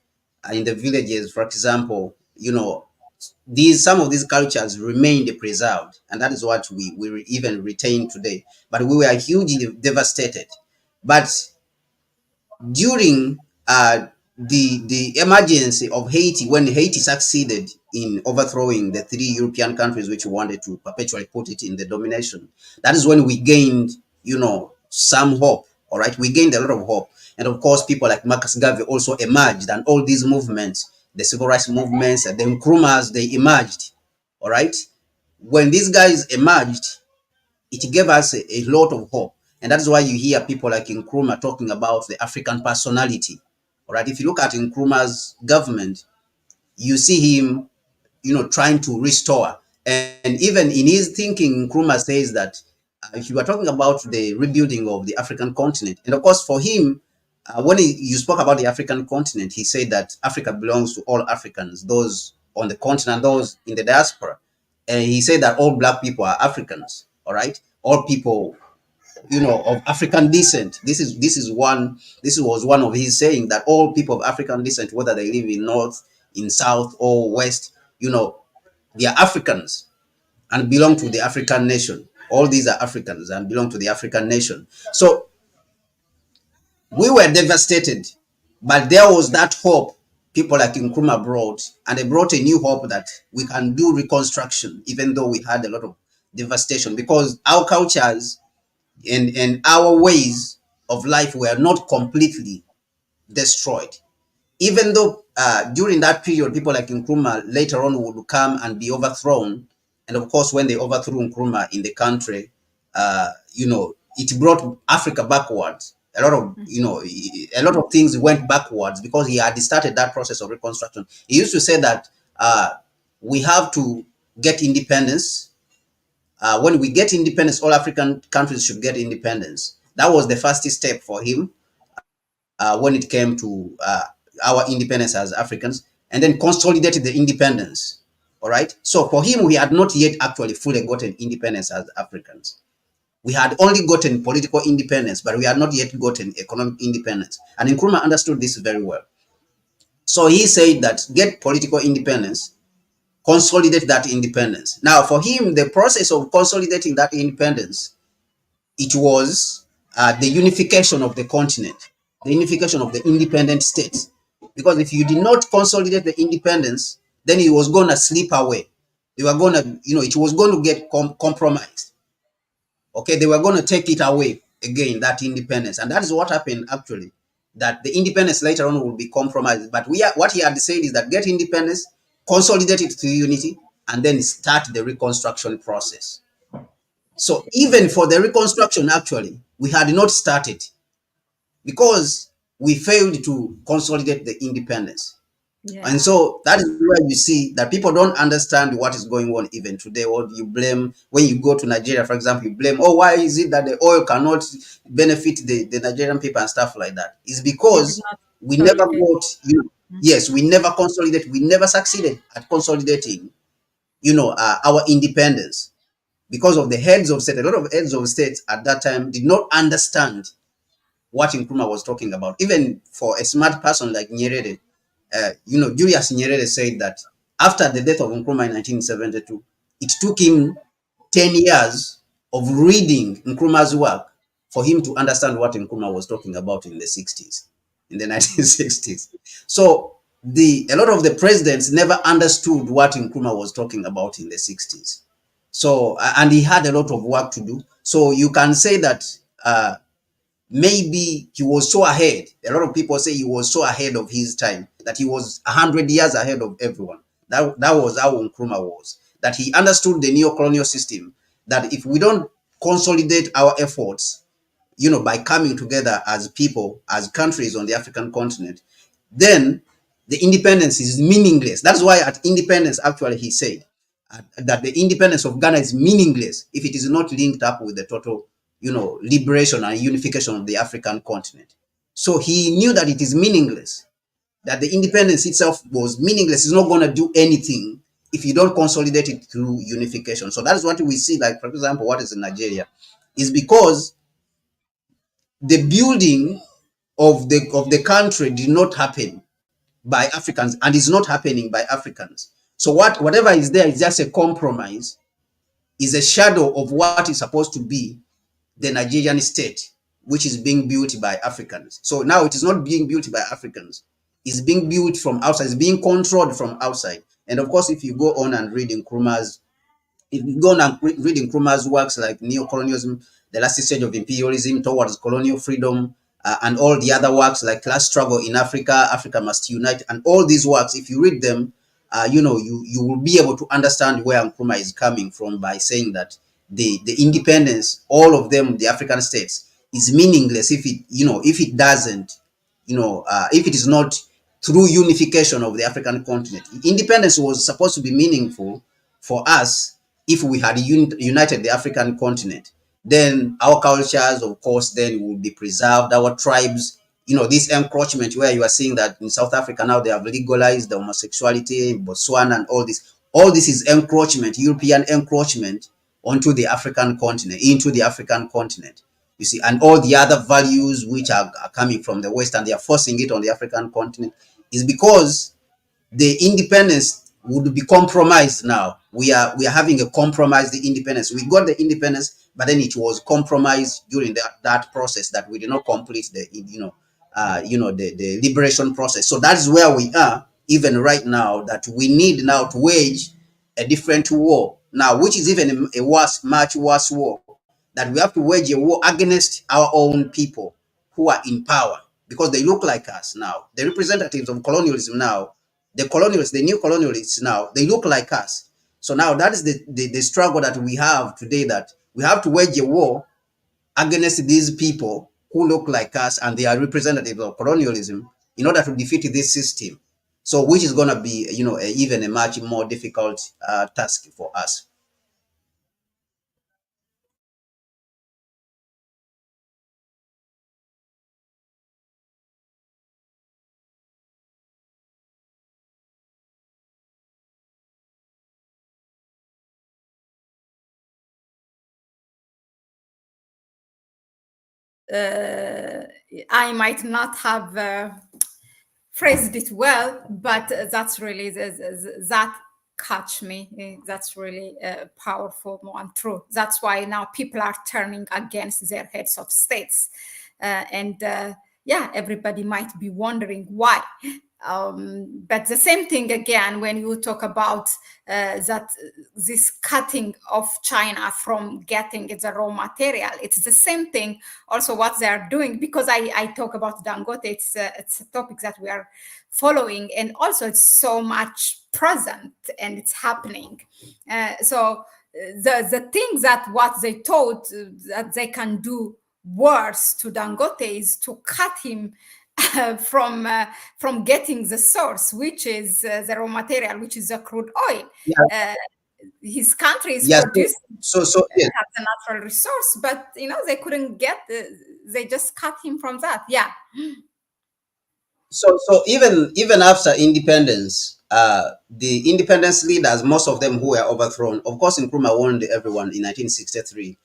in the villages, for example, these some of these cultures remained preserved, and that is what we even retain today. But we were hugely devastated. But during the emergency of Haiti, when Haiti succeeded in overthrowing the three European countries which wanted to perpetually put it in the domination, that is when we gained, some hope. All right, we gained a lot of hope, and of course, people like Marcus Garvey also emerged, and all these movements, the civil rights movements, and the Nkrumahs, they emerged. All right, when these guys emerged, it gave us a lot of hope. And that's why you hear people like Nkrumah talking about the African personality. All right. If you look at Nkrumah's government, you see him, trying to restore. And even in his thinking, Nkrumah says that if you are talking about the rebuilding of the African continent, and of course for him, when you spoke about the African continent, he said that Africa belongs to all Africans, those on the continent, those in the diaspora. And he said that all black people are Africans, all right? All people, of African descent. This was one of his saying, that all people of African descent, whether they live in North, in South, or West, they are Africans and belong to the African nation. All these are Africans and belong to the African nation. So we were devastated, but there was that hope people like Nkrumah brought, and they brought a new hope that we can do reconstruction, even though we had a lot of devastation, because our cultures and our ways of life were not completely destroyed. Even though during that period, people like Nkrumah later on would come and be overthrown. And of course, when they overthrew Nkrumah in the country, it brought Africa backwards. A lot of things went backwards because he had started that process of reconstruction. He used to say that we have to get independence. When we get independence, all African countries should get independence. That was the first step for him when it came to our independence as Africans, and then consolidated the independence. All right. So for him, we had not yet actually fully gotten independence as Africans. We had only gotten political independence, but we had not yet gotten economic independence. And Nkrumah understood this very well. So he said that get political independence, consolidate that independence. Now, for him, the process of consolidating that independence, it was the unification of the continent, the unification of the independent states. Because if you did not consolidate the independence, then it was going to slip away. They were going to, it was going to get compromised. Okay, they were going to take it away again, that independence. And that is what happened actually, that the independence later on will be compromised. But what he had said is that get independence, consolidate it to unity, and then start the reconstruction process. So even for the reconstruction, actually, we had not started because we failed to consolidate the independence. And Yeah. so that is where you see that people don't understand what is going on even today. Or you blame, when you go to Nigeria, for example, you blame, oh, why is it that the oil cannot benefit the Nigerian people and stuff like that? It's We did because not we never consolidate. got, yes, we never consolidated, we never succeeded at consolidating, our independence. because of the heads of state. A lot of heads of states at that time did not understand what Nkrumah was talking about. Even for a smart person like Nyerere, Julius Nyerere said that after the death of Nkrumah in 1972, it took him 10 years of reading Nkrumah's work for him to understand what Nkrumah was talking about in the 60s, in the 1960s. So a lot of the presidents never understood what Nkrumah was talking about in the 60s. So, and he had a lot of work to do. So you can say that maybe he was so ahead. A lot of people say he was so ahead of his time that he was 100 years ahead of everyone. That was how Nkrumah was. That he understood the neo-colonial system. That if we don't consolidate our efforts, by coming together as people, as countries on the African continent, then the independence is meaningless. That's why at independence, actually, he said that the independence of Ghana is meaningless if it is not linked up with the total, liberation and unification of the African continent. So he knew that it is meaningless, that the independence itself was meaningless. It's not going to do anything if you don't consolidate it through unification. So that is what we see, like, for example, what is in Nigeria is because the building of the country did not happen by Africans and is not happening by Africans. So whatever is there is just a compromise, is a shadow of what is supposed to be the Nigerian state, which is being built by Africans. So now it is not being built by Africans. It's being built from outside. It's being controlled from outside. And of course, if you go on and read Nkrumah's if you go on and read Nkrumah's works like Neo-Colonialism, The Last Stage of Imperialism Towards Colonial Freedom, and all the other works like Class Struggle in Africa, Africa Must Unite, and all these works, if you read them, you will be able to understand where Nkrumah is coming from by saying that the independence, all of them, the African states, is meaningless if it doesn't, if it is not through unification of the African continent. Independence was supposed to be meaningful for us if we had united the African continent. Then our cultures, of course, then would be preserved. Our tribes, this encroachment where you are seeing that in South Africa now they have legalized the homosexuality, Botswana, and all this. All this is encroachment, European encroachment onto the African continent, into the African continent. You see, and all the other values which are coming from the West and they are forcing it on the African continent is because the independence would be compromised now. We are having a compromised independence. We got the independence, but then it was compromised during that process that we did not complete the liberation process. So that's where we are even right now, that we need now to wage a different war now, which is even a worse, much worse war, that we have to wage a war against our own people who are in power because they look like us now. The representatives of colonialism now, the colonialists, the new colonialists now, they look like us. So now that is the struggle that we have today, that we have to wage a war against these people who look like us and they are representatives of colonialism in order to defeat this system. So which is going to be, even a much more difficult task for us. I might not have phrased it well, but that's really that catch me. That's really powerful and true. That's why now people are turning against their heads of states, and yeah, everybody might be wondering why. But the same thing again when you talk about that this cutting of China from getting the raw material, it's the same thing also what they are doing, because I talk about Dangote, it's a topic that we are following, and also it's so much present and it's happening. So the thing that what they thought that they can do worse to Dangote is to cut him from getting the source, which is the raw material, which is the crude oil. Yeah. Uh, his country is Yeah. producing So yes. has a natural resource, but they couldn't get. They just cut him from that. Yeah. So even after independence, the independence leaders, most of them who were overthrown. Of course, Nkrumah warned everyone in 1963.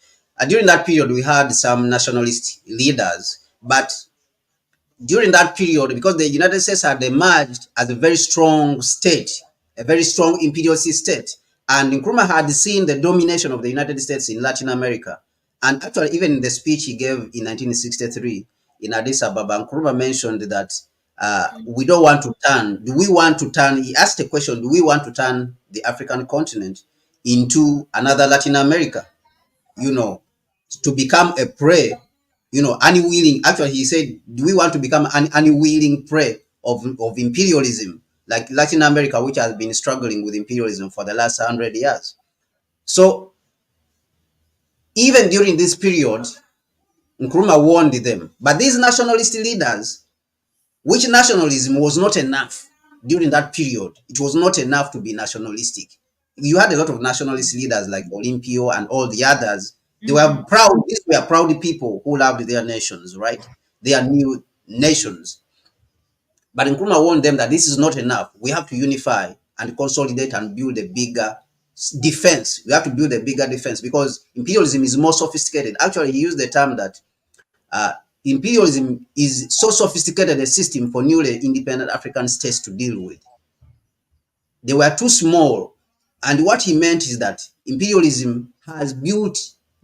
During that period, we had some nationalist leaders, but during that period, because the United States had emerged as a very strong state, a very strong imperialist state, and Nkrumah had seen the domination of the United States in Latin America. And actually, even in the speech he gave in 1963 in Addis Ababa, Nkrumah mentioned that we don't want to turn, do we want to turn, he asked the question, do we want to turn the African continent into another Latin America? You know, to become a prey, unwilling. Actually, he said, do we want to become an unwilling prey of imperialism, like Latin America, which has been struggling with imperialism for the last 100 years? So even during this period, Nkrumah warned them. But these nationalist leaders, which nationalism was not enough during that period, it was not enough to be nationalistic. You had a lot of nationalist leaders like Olympio and all the others. They were proud. These were proud people who loved their nations, right? Their new nations. But Nkrumah warned them that this is not enough. We have to unify and consolidate and build a bigger defense. We have to build a bigger defense because imperialism is more sophisticated. Actually, he used the term that uh, imperialism is so sophisticated a system for newly independent African states to deal with. They were too small. And what he meant is that imperialism has built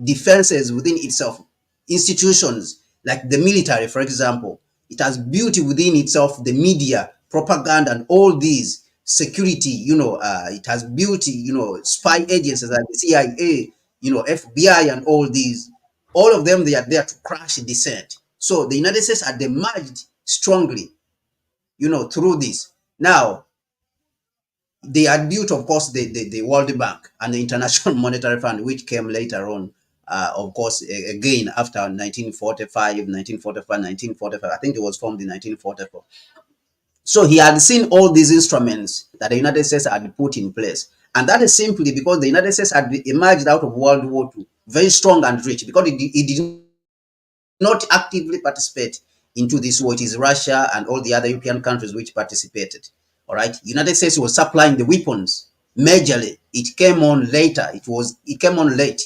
defenses within itself, institutions like the military, for example. It has built within itself the media, propaganda, and all these security. It has built, spy agencies like the CIA, FBI, and all these. All of them, they are there to crash dissent. So the United States had emerged strongly, through this. Now, they had built, of course, the World Bank and the International Monetary Fund, which came later on, of course, again after 1945. I think it was formed in 1944. So he had seen all these instruments that the United States had put in place. And that is simply because the United States had emerged out of World War II very strong and rich, because it did not actively participate into this war. It is Russia and all the other European countries which participated. All right. United States was supplying the weapons majorly. It came on later. It came on late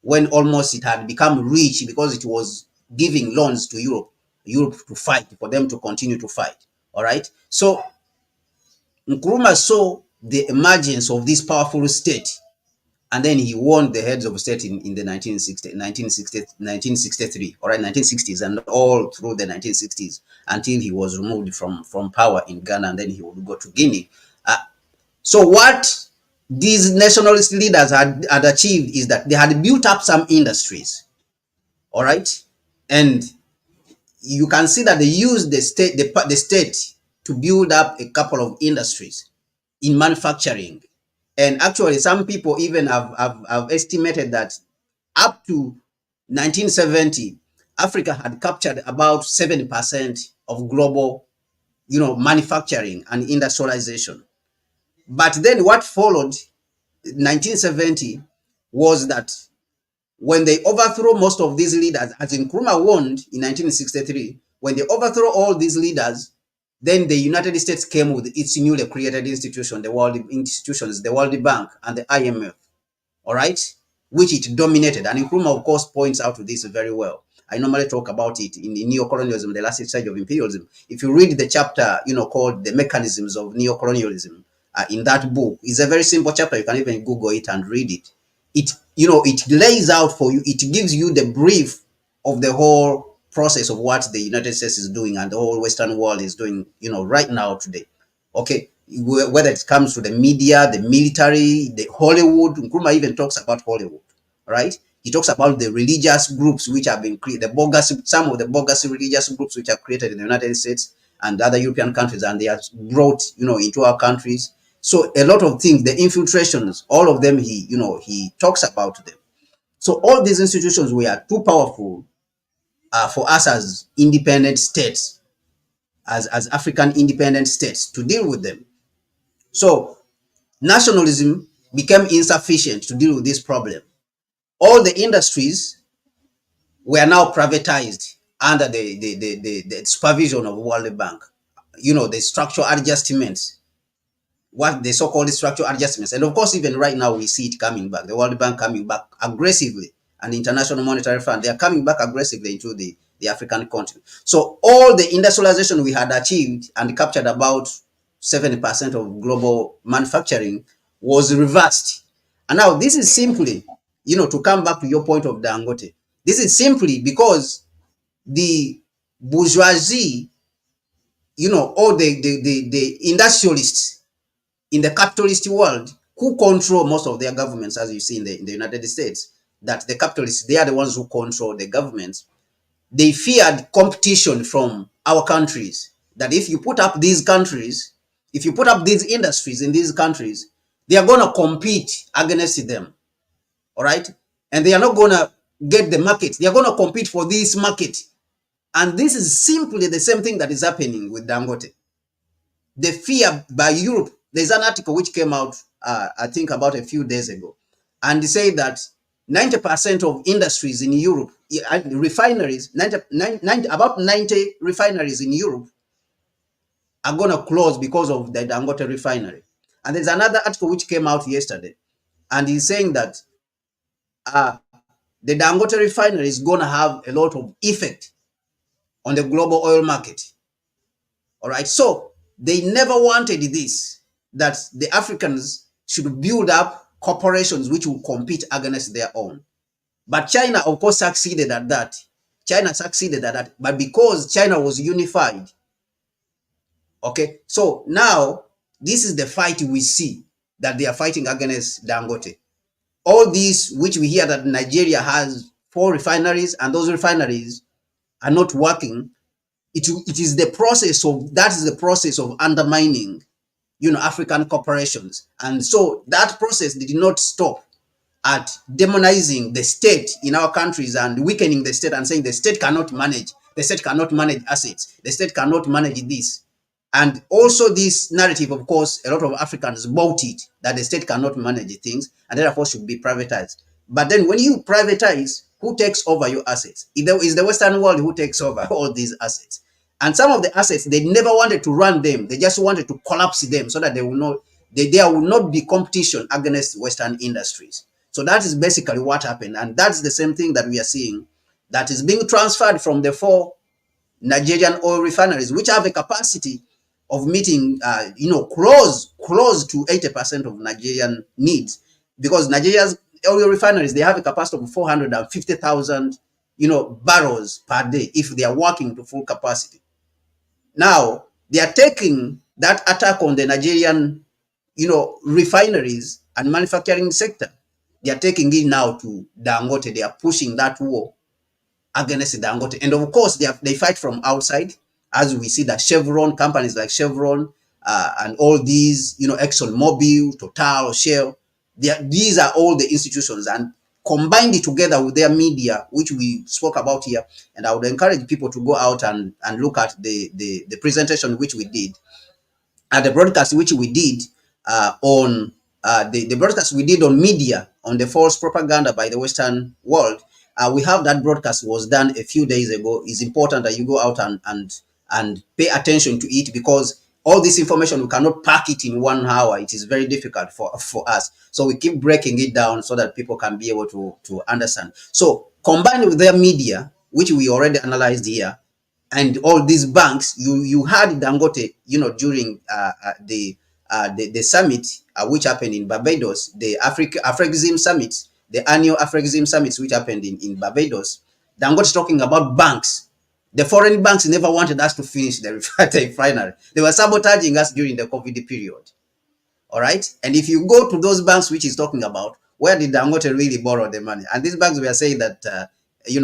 when almost it had become rich because it was giving loans to Europe to fight, for them to continue to fight. All right. So Nkrumah saw the emergence of this powerful state, and then he warned the heads of state in the 1963, all right, 1960s, and all through the 1960s until he was removed from power in Ghana, and then he would go to Guinea. So what these nationalist leaders had achieved is that they had built up some industries, all right, and you can see that they used the state to build up a couple of industries in manufacturing. And actually, some people even have estimated that up to 1970, Africa had captured about 70% of global, manufacturing and industrialization. But then what followed 1970 was that when they overthrew most of these leaders, as Nkrumah warned in 1963, when they overthrew all these leaders, then the United States came with its newly created institution, the World Bank and the IMF, all right, which it dominated. And Nkrumah, of course, points out this very well. I normally talk about it in Neocolonialism, the last stage of imperialism. If you read the chapter, called The Mechanisms of Neocolonialism, in that book, it's a very simple chapter. You can even Google it and read it. It lays out for you, it gives you the brief of the whole process of what the United States is doing and the whole Western world is doing, right now today. Okay, whether it comes to the media, the military, the Hollywood. Nkrumah even talks about Hollywood, right? He talks about the religious groups which have been created, some of the bogus religious groups which are created in the United States and other European countries, and they are brought, into our countries. So a lot of things, the infiltrations, all of them, he talks about them. So all these institutions were too powerful for us as independent states, as African independent states, to deal with them. So nationalism became insufficient to deal with this problem. All the industries were now privatized under the supervision of World Bank. The structural adjustments what the so-called structural adjustments. And of course, even right now, we see it coming back. The World Bank coming back aggressively, and the International Monetary Fund, they are coming back aggressively into the African continent. So all the industrialization we had achieved and captured about 70% of global manufacturing was reversed. And now this is simply, to come back to your point of Dangote, this is simply because the bourgeoisie, or the industrialists in the capitalist world who control most of their governments, as you see in the United States, that the capitalists, they are the ones who control the governments. They feared competition from our countries, that if you put up these countries, if you put up these industries in these countries, they are going to compete against them. All right. And they are not going to get the market. They are going to compete for this market. And this is simply the same thing that is happening with Dangote. The fear by Europe. There's an article which came out, I think, about a few days ago, and they say that 90% of industries in Europe, refineries, about 90 refineries in Europe are going to close because of the Dangote refinery. And there's another article which came out yesterday, and he's saying that uh, the Dangote refinery is going to have a lot of effect on the global oil market. All right. So they never wanted this, that the Africans should build up corporations which will compete against their own. But China, of course, succeeded at that. China succeeded at that. But because China was unified, okay, so now this is the fight we see, that they are fighting against Dangote. All these, which we hear that Nigeria has 4 refineries and those refineries are not working, it is the process of, that is the process of undermining, African corporations. And so that process did not stop at demonizing the state in our countries and weakening the state and saying the state cannot manage assets, the state cannot manage this. And also this narrative, of course, a lot of Africans bought it, that the state cannot manage things and therefore should be privatized. But then when you privatize, who takes over your assets? Is the Western world who takes over all these assets. And some of the assets, they never wanted to run them. They just wanted to collapse them so that there will not be competition against Western industries. So that is basically what happened. And that's the same thing that we are seeing, that is being transferred from the 4 Nigerian oil refineries, which have a capacity of meeting, close to 80% of Nigerian needs. Because Nigeria's oil refineries, they have a capacity of 450,000, barrels per day if they are working to full capacity. Now, they are taking that attack on the Nigerian, refineries and manufacturing sector. They are taking it now to Dangote. They are pushing that war against Dangote. And of course, they fight from outside, as we see that Chevron, companies like Chevron, and all these, ExxonMobil, Total, Shell, these are all the institutions, and combined it together with their media, which we spoke about here. And I would encourage people to go out and look at the presentation which we did, the broadcast which we did on the broadcast we did on media, on the false propaganda by the Western world. We have that broadcast was done a few days ago. It's important that you go out and pay attention to it, because all this information, we cannot pack it in 1 hour. It is very difficult for us. So we keep breaking it down so that people can be able to understand. So combined with their media, which we already analyzed here, and all these banks, you had Dangote, during the summit which happened in Barbados, the Afrexim summit, the annual Afrexim summits which happened in Barbados. Dangote talking about banks. The foreign banks never wanted us to finish the refinery. They were sabotaging us during the COVID period. All right. And if you go to those banks which he's talking about, where did Dangote really borrow the money? And these banks were saying that, they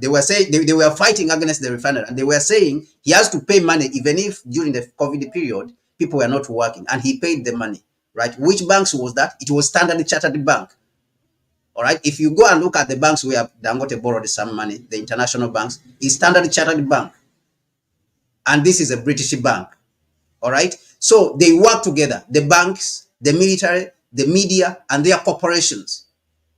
were saying they were fighting against the refinery, and they were saying he has to pay money even if during the COVID period people were not working, and he paid the money. Right. Which banks was that? It was Standard Chartered Bank. All right. If you go and look at the banks where Dangote borrowed some money, the international banks, is Standard Chartered Bank, and this is a British bank. All right. So they work together, the banks, the military, the media, and their corporations.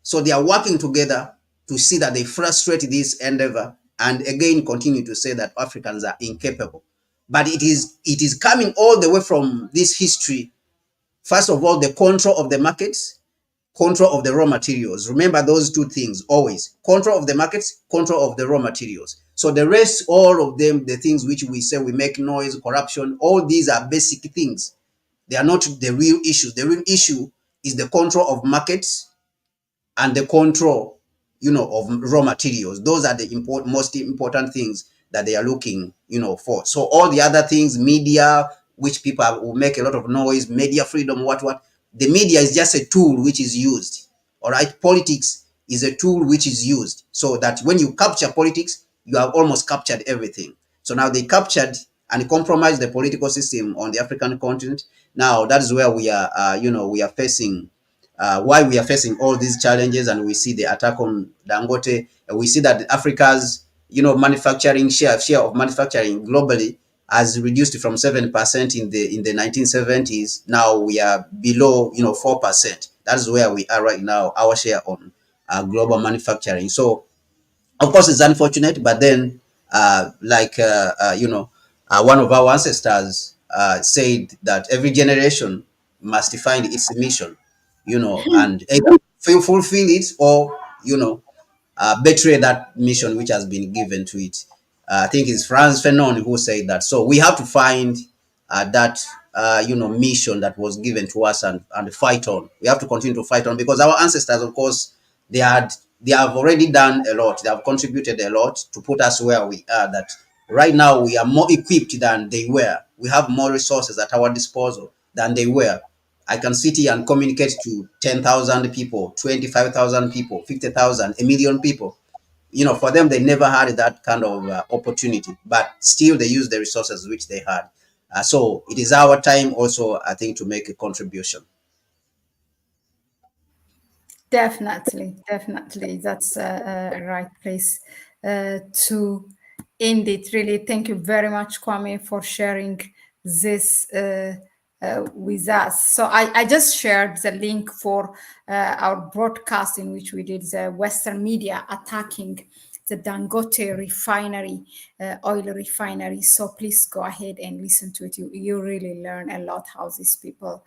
So they are working together to see that they frustrate this endeavor, and again continue to say that Africans are incapable but it is coming all the way from this history. First of all, the control of the markets, control of the raw materials. Remember those two things always: control of the markets, control of the raw materials. So the rest, all of them, the things which we say we make noise, corruption, all these are basic things. They are not the real issues. The real issue is the control of markets and the control, of raw materials. Those are the most important things that they are looking, for. So all the other things, media, which people will make a lot of noise, media freedom, what. The media is just a tool which is used. All right. Politics is a tool which is used, so that when you capture politics, you have almost captured everything. So now they captured and compromised the political system on the African continent. Now that is where we are, we are facing, why we are facing all these challenges, and we see the attack on Dangote. And we see that Africa's, manufacturing share of manufacturing globally has reduced from 7% in the 1970s. Now we are below, 4%. That's where we are right now. Our share on global manufacturing. So of course, it's unfortunate, but then, one of our ancestors said that every generation must find its mission, and either fulfill it, or, betray that mission which has been given to it. I think it's Franz Fanon who said that. So we have to find that, mission that was given to us, and fight on. We have to continue to fight on, because our ancestors, of course, they have already done a lot. They have contributed a lot to put us where we are. That right now we are more equipped than they were. We have more resources at our disposal than they were. I can sit here and communicate to 10,000 people, 25,000 people, 50,000, a million people. For them, they never had that kind of opportunity, but still they use the resources which they had. So it is our time also, I think, to make a contribution. Definitely, definitely. That's a right place to end it. Really, thank you very much, Kwame, for sharing this with us. So I just shared the link for our broadcast in which we did the Western media attacking the Dangote refinery, oil refinery. So please go ahead and listen to it. You really learn a lot how these people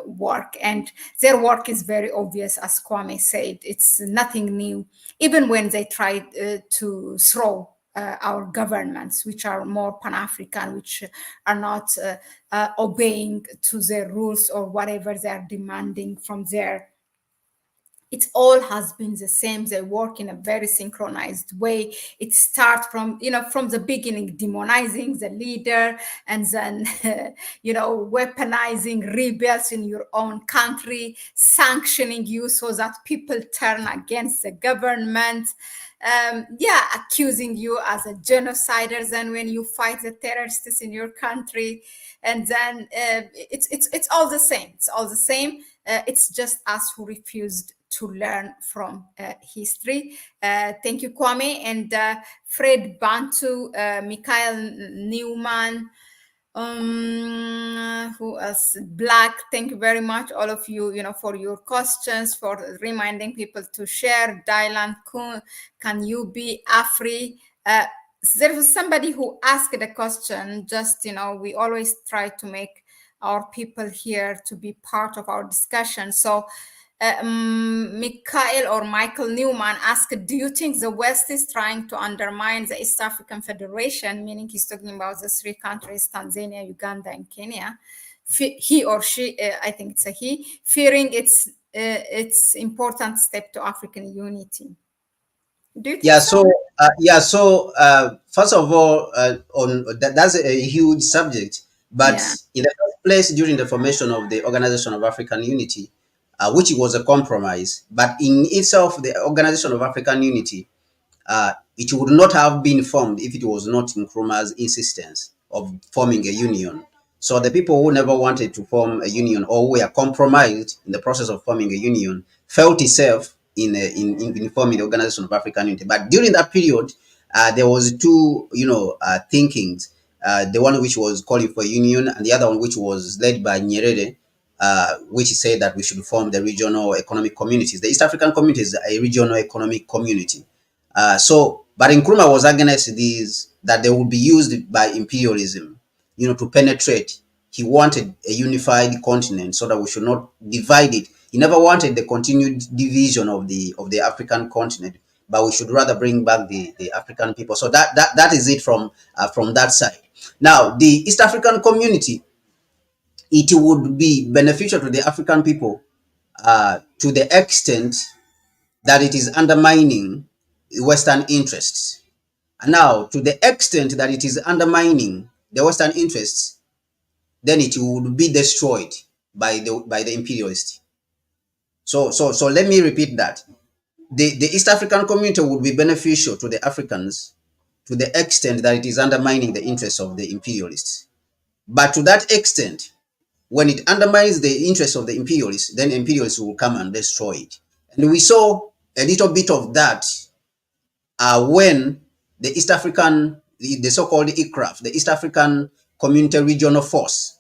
work, and their work is very obvious. As Kwame said, it's nothing new. Even when they try to throw our governments, which are more Pan-African, which are not obeying to their rules or whatever they're demanding from their, it all has been the same. They work in a very synchronized way. It starts from, from the beginning, demonizing the leader, and then weaponizing rebels in your own country, sanctioning you so that people turn against the government, accusing you as a genocider then when you fight the terrorists in your country. And then it's all the same. It's all the same. It's just us who refused to learn from history. Thank you, Kwame, and Fred Bantu, Mikhail Newman, who else? Black. Thank you very much, all of you, for your questions, for reminding people to share. Dylan Kun, can you be Afri? There was somebody who asked the question. Just, we always try to make our people here to be part of our discussion. So Mikhail or Michael Newman asked, do you think the West is trying to undermine the East African Federation, meaning he's talking about the three countries, Tanzania, Uganda, and Kenya? He or she, I think it's a he, fearing its important step to African unity. Do you think Yeah. so? First of all, that's a huge subject. But Yeah. in the first place, during the formation of the Organization of African Unity, which was a compromise, but in itself, the Organization of African Unity, it would not have been formed if it was not Nkrumah's insistence of forming a union. So the people who never wanted to form a union, or who were compromised in the process of forming a union, felt itself in forming the Organization of African Unity. But during that period, there was two, thinkings. The one which was calling for a union, and the other one which was led by Nyerere, which said that we should form the regional economic communities. The East African community is a regional economic community. But Nkrumah was against these, that they would be used by imperialism. to penetrate. He wanted a unified continent so that we should not divide it. He never wanted the continued division of the African continent, but we should rather bring back the African people. So that is it from that side. Now, the East African community, it would be beneficial to the African people to the extent that it is undermining Western interests. And now, to the extent that it is undermining the Western interests, then it would be destroyed by the imperialists. So let me repeat that. The East African community would be beneficial to the Africans to the extent that it is undermining the interests of the imperialists. But to that extent, when it undermines the interests of the imperialists, then imperialists will come and destroy it. And we saw a little bit of that when the East African, the so-called ICRAF, the East African Community Regional Force,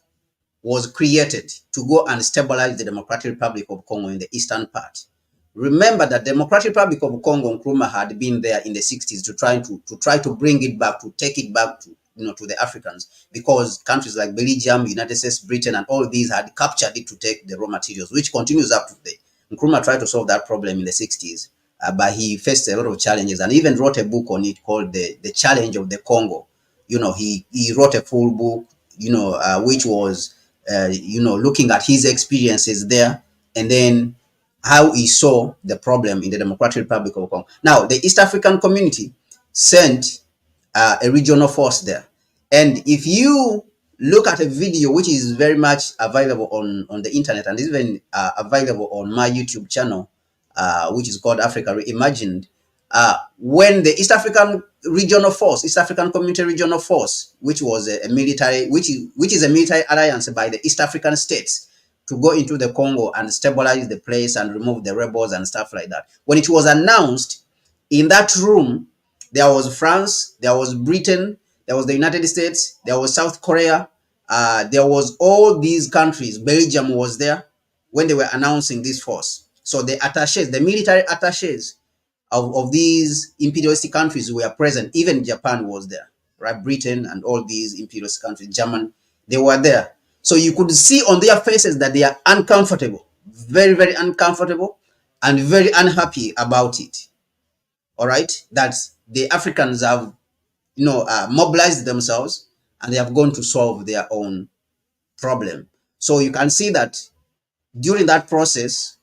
was created to go and stabilize the Democratic Republic of Congo in the eastern part. Remember that Democratic Republic of Congo, Nkrumah had been there in the 60s to try to bring it back, to take it back to the Africans, because countries like Belgium, United States, Britain, and all these had captured it to take the raw materials, which continues up to today. Nkrumah tried to solve that problem in the 60s, but he faced a lot of challenges and even wrote a book on it called the Challenge of the Congo. He wrote a full book, which was looking at his experiences there, and then how he saw the problem in the Democratic Republic of Congo. Now, the East African community sent a regional force there. And if you look at a video which is very much available on the internet and even available on my YouTube channel, which is called Africa Reimagined, when the East African regional force, East African Community Regional Force, which was a military, which is a military alliance by the East African states to go into the Congo and stabilize the place and remove the rebels and stuff like that. When it was announced, in that room, there was France, there was Britain, there was the United States, there was South Korea, there was all these countries. Belgium was there when they were announcing this force. So the attaches, the military attaches of these imperialistic countries were present. Even Japan was there, right? Britain and all these imperialist countries, German, they were there. So you could see on their faces that they are uncomfortable, very, very uncomfortable, and very unhappy about it. All right, that the Africans have, mobilized themselves and they have gone to solve their own problem. So you can see that during that process,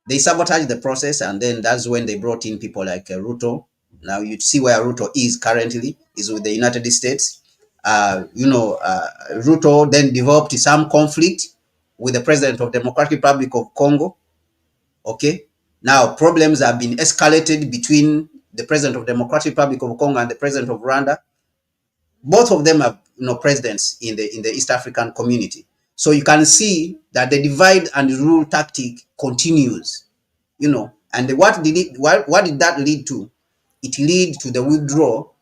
they sabotaged the process, and then that's when they brought in people like Ruto. Now you see where Ruto is currently, is with the United States. Ruto then developed some conflict with the president of Democratic Republic of Congo. Okay, now problems have been escalated between the president of Democratic Republic of Congo and the president of Rwanda. Both of them are presidents in the East African community. So you can see that the divide and rule tactic continues. And what did that lead to? It led to the withdrawal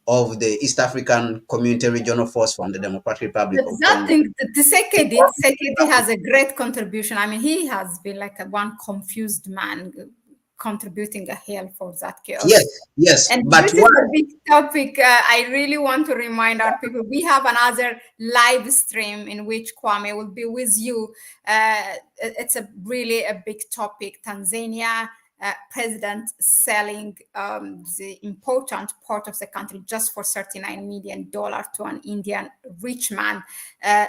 of the East African Community Regional Force from the Democratic Republic of That Congo. thing, the Sekedi has a great contribution. I mean, he has been like one confused man contributing a hell for that chaos. Yes, And but this is a big topic. I really want to remind our people we have another live stream in which Kwame will be with you. It's really a big topic. Tanzania president selling the important part of the country just for $39 million to an Indian rich man.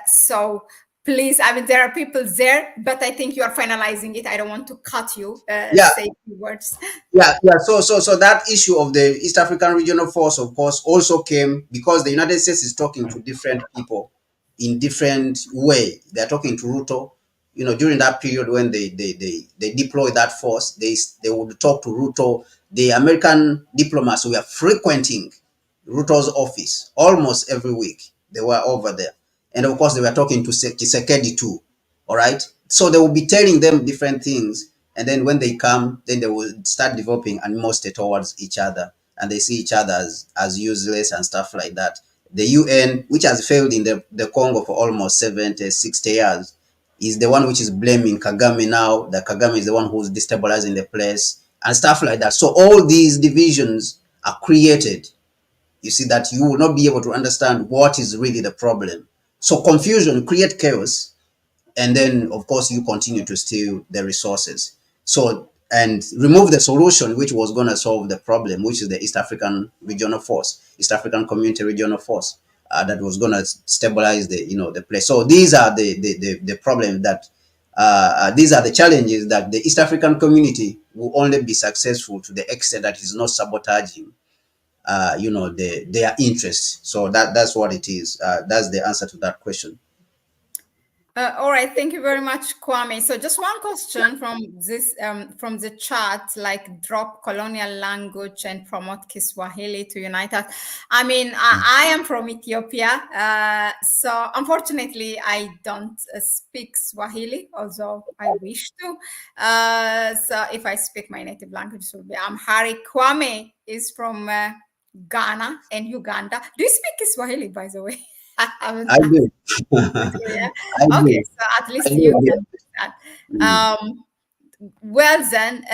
So please, I mean, there are people there, but I think you are finalizing it. I don't want to cut you. yeah, Say a few words. yeah. So that issue of the East African Regional Force, of course, also came because the United States is talking to different people in different way. They're talking to Ruto. During that period when they deploy that force, they would talk to Ruto. The American diplomats were frequenting Ruto's office almost every week. They were over there. And of course, they were talking to Tshisekedi too. All right. So they will be telling them different things. And then when they come, then they will start developing animosity towards each other. And they see each other as useless and stuff like that. The UN, which has failed in the Congo for almost 70, 60 years, is the one which is blaming Kagame now. That Kagame is the one who's destabilizing the place and stuff like that. So all these divisions are created, you see that you will not be able to understand what is really the problem. So confusion create chaos, and then of course you continue to steal the resources. So and remove the solution which was going to solve the problem, which is the East African regional force, East African community regional force, that was going to stabilize the the place. So these are the problem that these are the challenges that the East African community will only be successful to the extent that is not sabotaging their interests. So that's what it is. That's the answer to that question. All right, thank you very much, Kwame. So just one question from the chat, like drop colonial language and promote Kiswahili to unite us. I mean, I am from Ethiopia, so unfortunately, I don't speak Swahili, although I wish to. So if I speak my native language, it will be Amharic. Kwame is from Ghana and Uganda. Do you speak Swahili, by the way? I haven't I do. I Okay, do. so at I least do. you can do that. Well, then,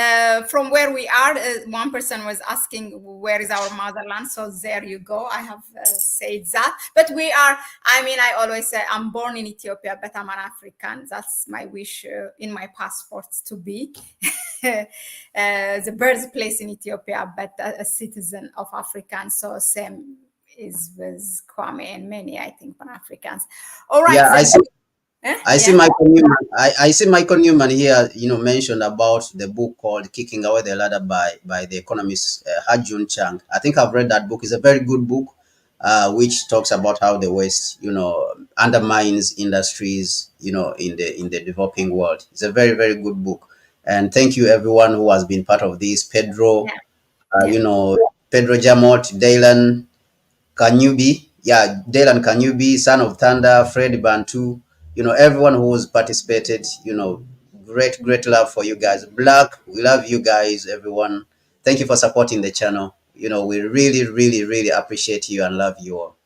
from where we are, one person was asking, where is our motherland? So there you go. I have said that. But we are, I mean, I always say I'm born in Ethiopia, but I'm an African. That's my wish in my passport to be the birthplace in Ethiopia, but a citizen of African. So same is with Kwame and many, I think, Pan Africans. All right, Yeah, then. I see Yeah. Michael Newman. I see Michael Newman here, mentioned about the book called Kicking Away the Ladder by the economist Hajun Chang. I think I've read that book. It's a very good book, which talks about how the West, undermines industries, in the developing world. It's a very, very good book. And thank you everyone who has been part of this. Pedro, Yeah. Yeah. Pedro Jamot, Daylan, Kanyubi, yeah, Dylan Kanyubi, Son of Thunder, Fred Bantu, everyone who's participated, great, great love for you guys. Black, we love you guys, everyone. Thank you for supporting the channel. We really, really, really appreciate you and love you all.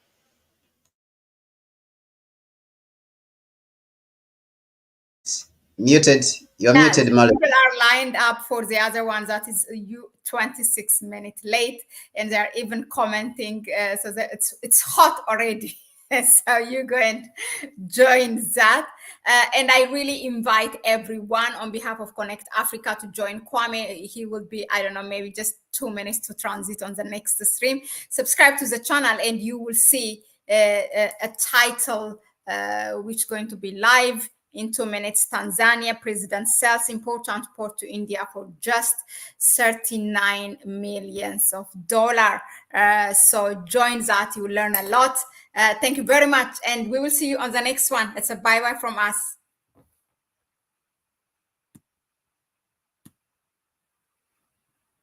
Muted, you're Yeah, muted, the Mahlet. people are lined up for the other one that is you 26 minutes late, and they're even commenting. So that it's hot already. So you go and join that. And I really invite everyone on behalf of Connect Africa to join Kwame. He will be, I don't know, maybe just 2 minutes to transit on the next stream. Subscribe to the channel and you will see a title which is going to be live in 2 minutes. Tanzania president sells important port to India for just 39 millions of dollar. So join that, you will learn a lot. Thank you very much, and we will see you on the next one. It's a bye-bye from us.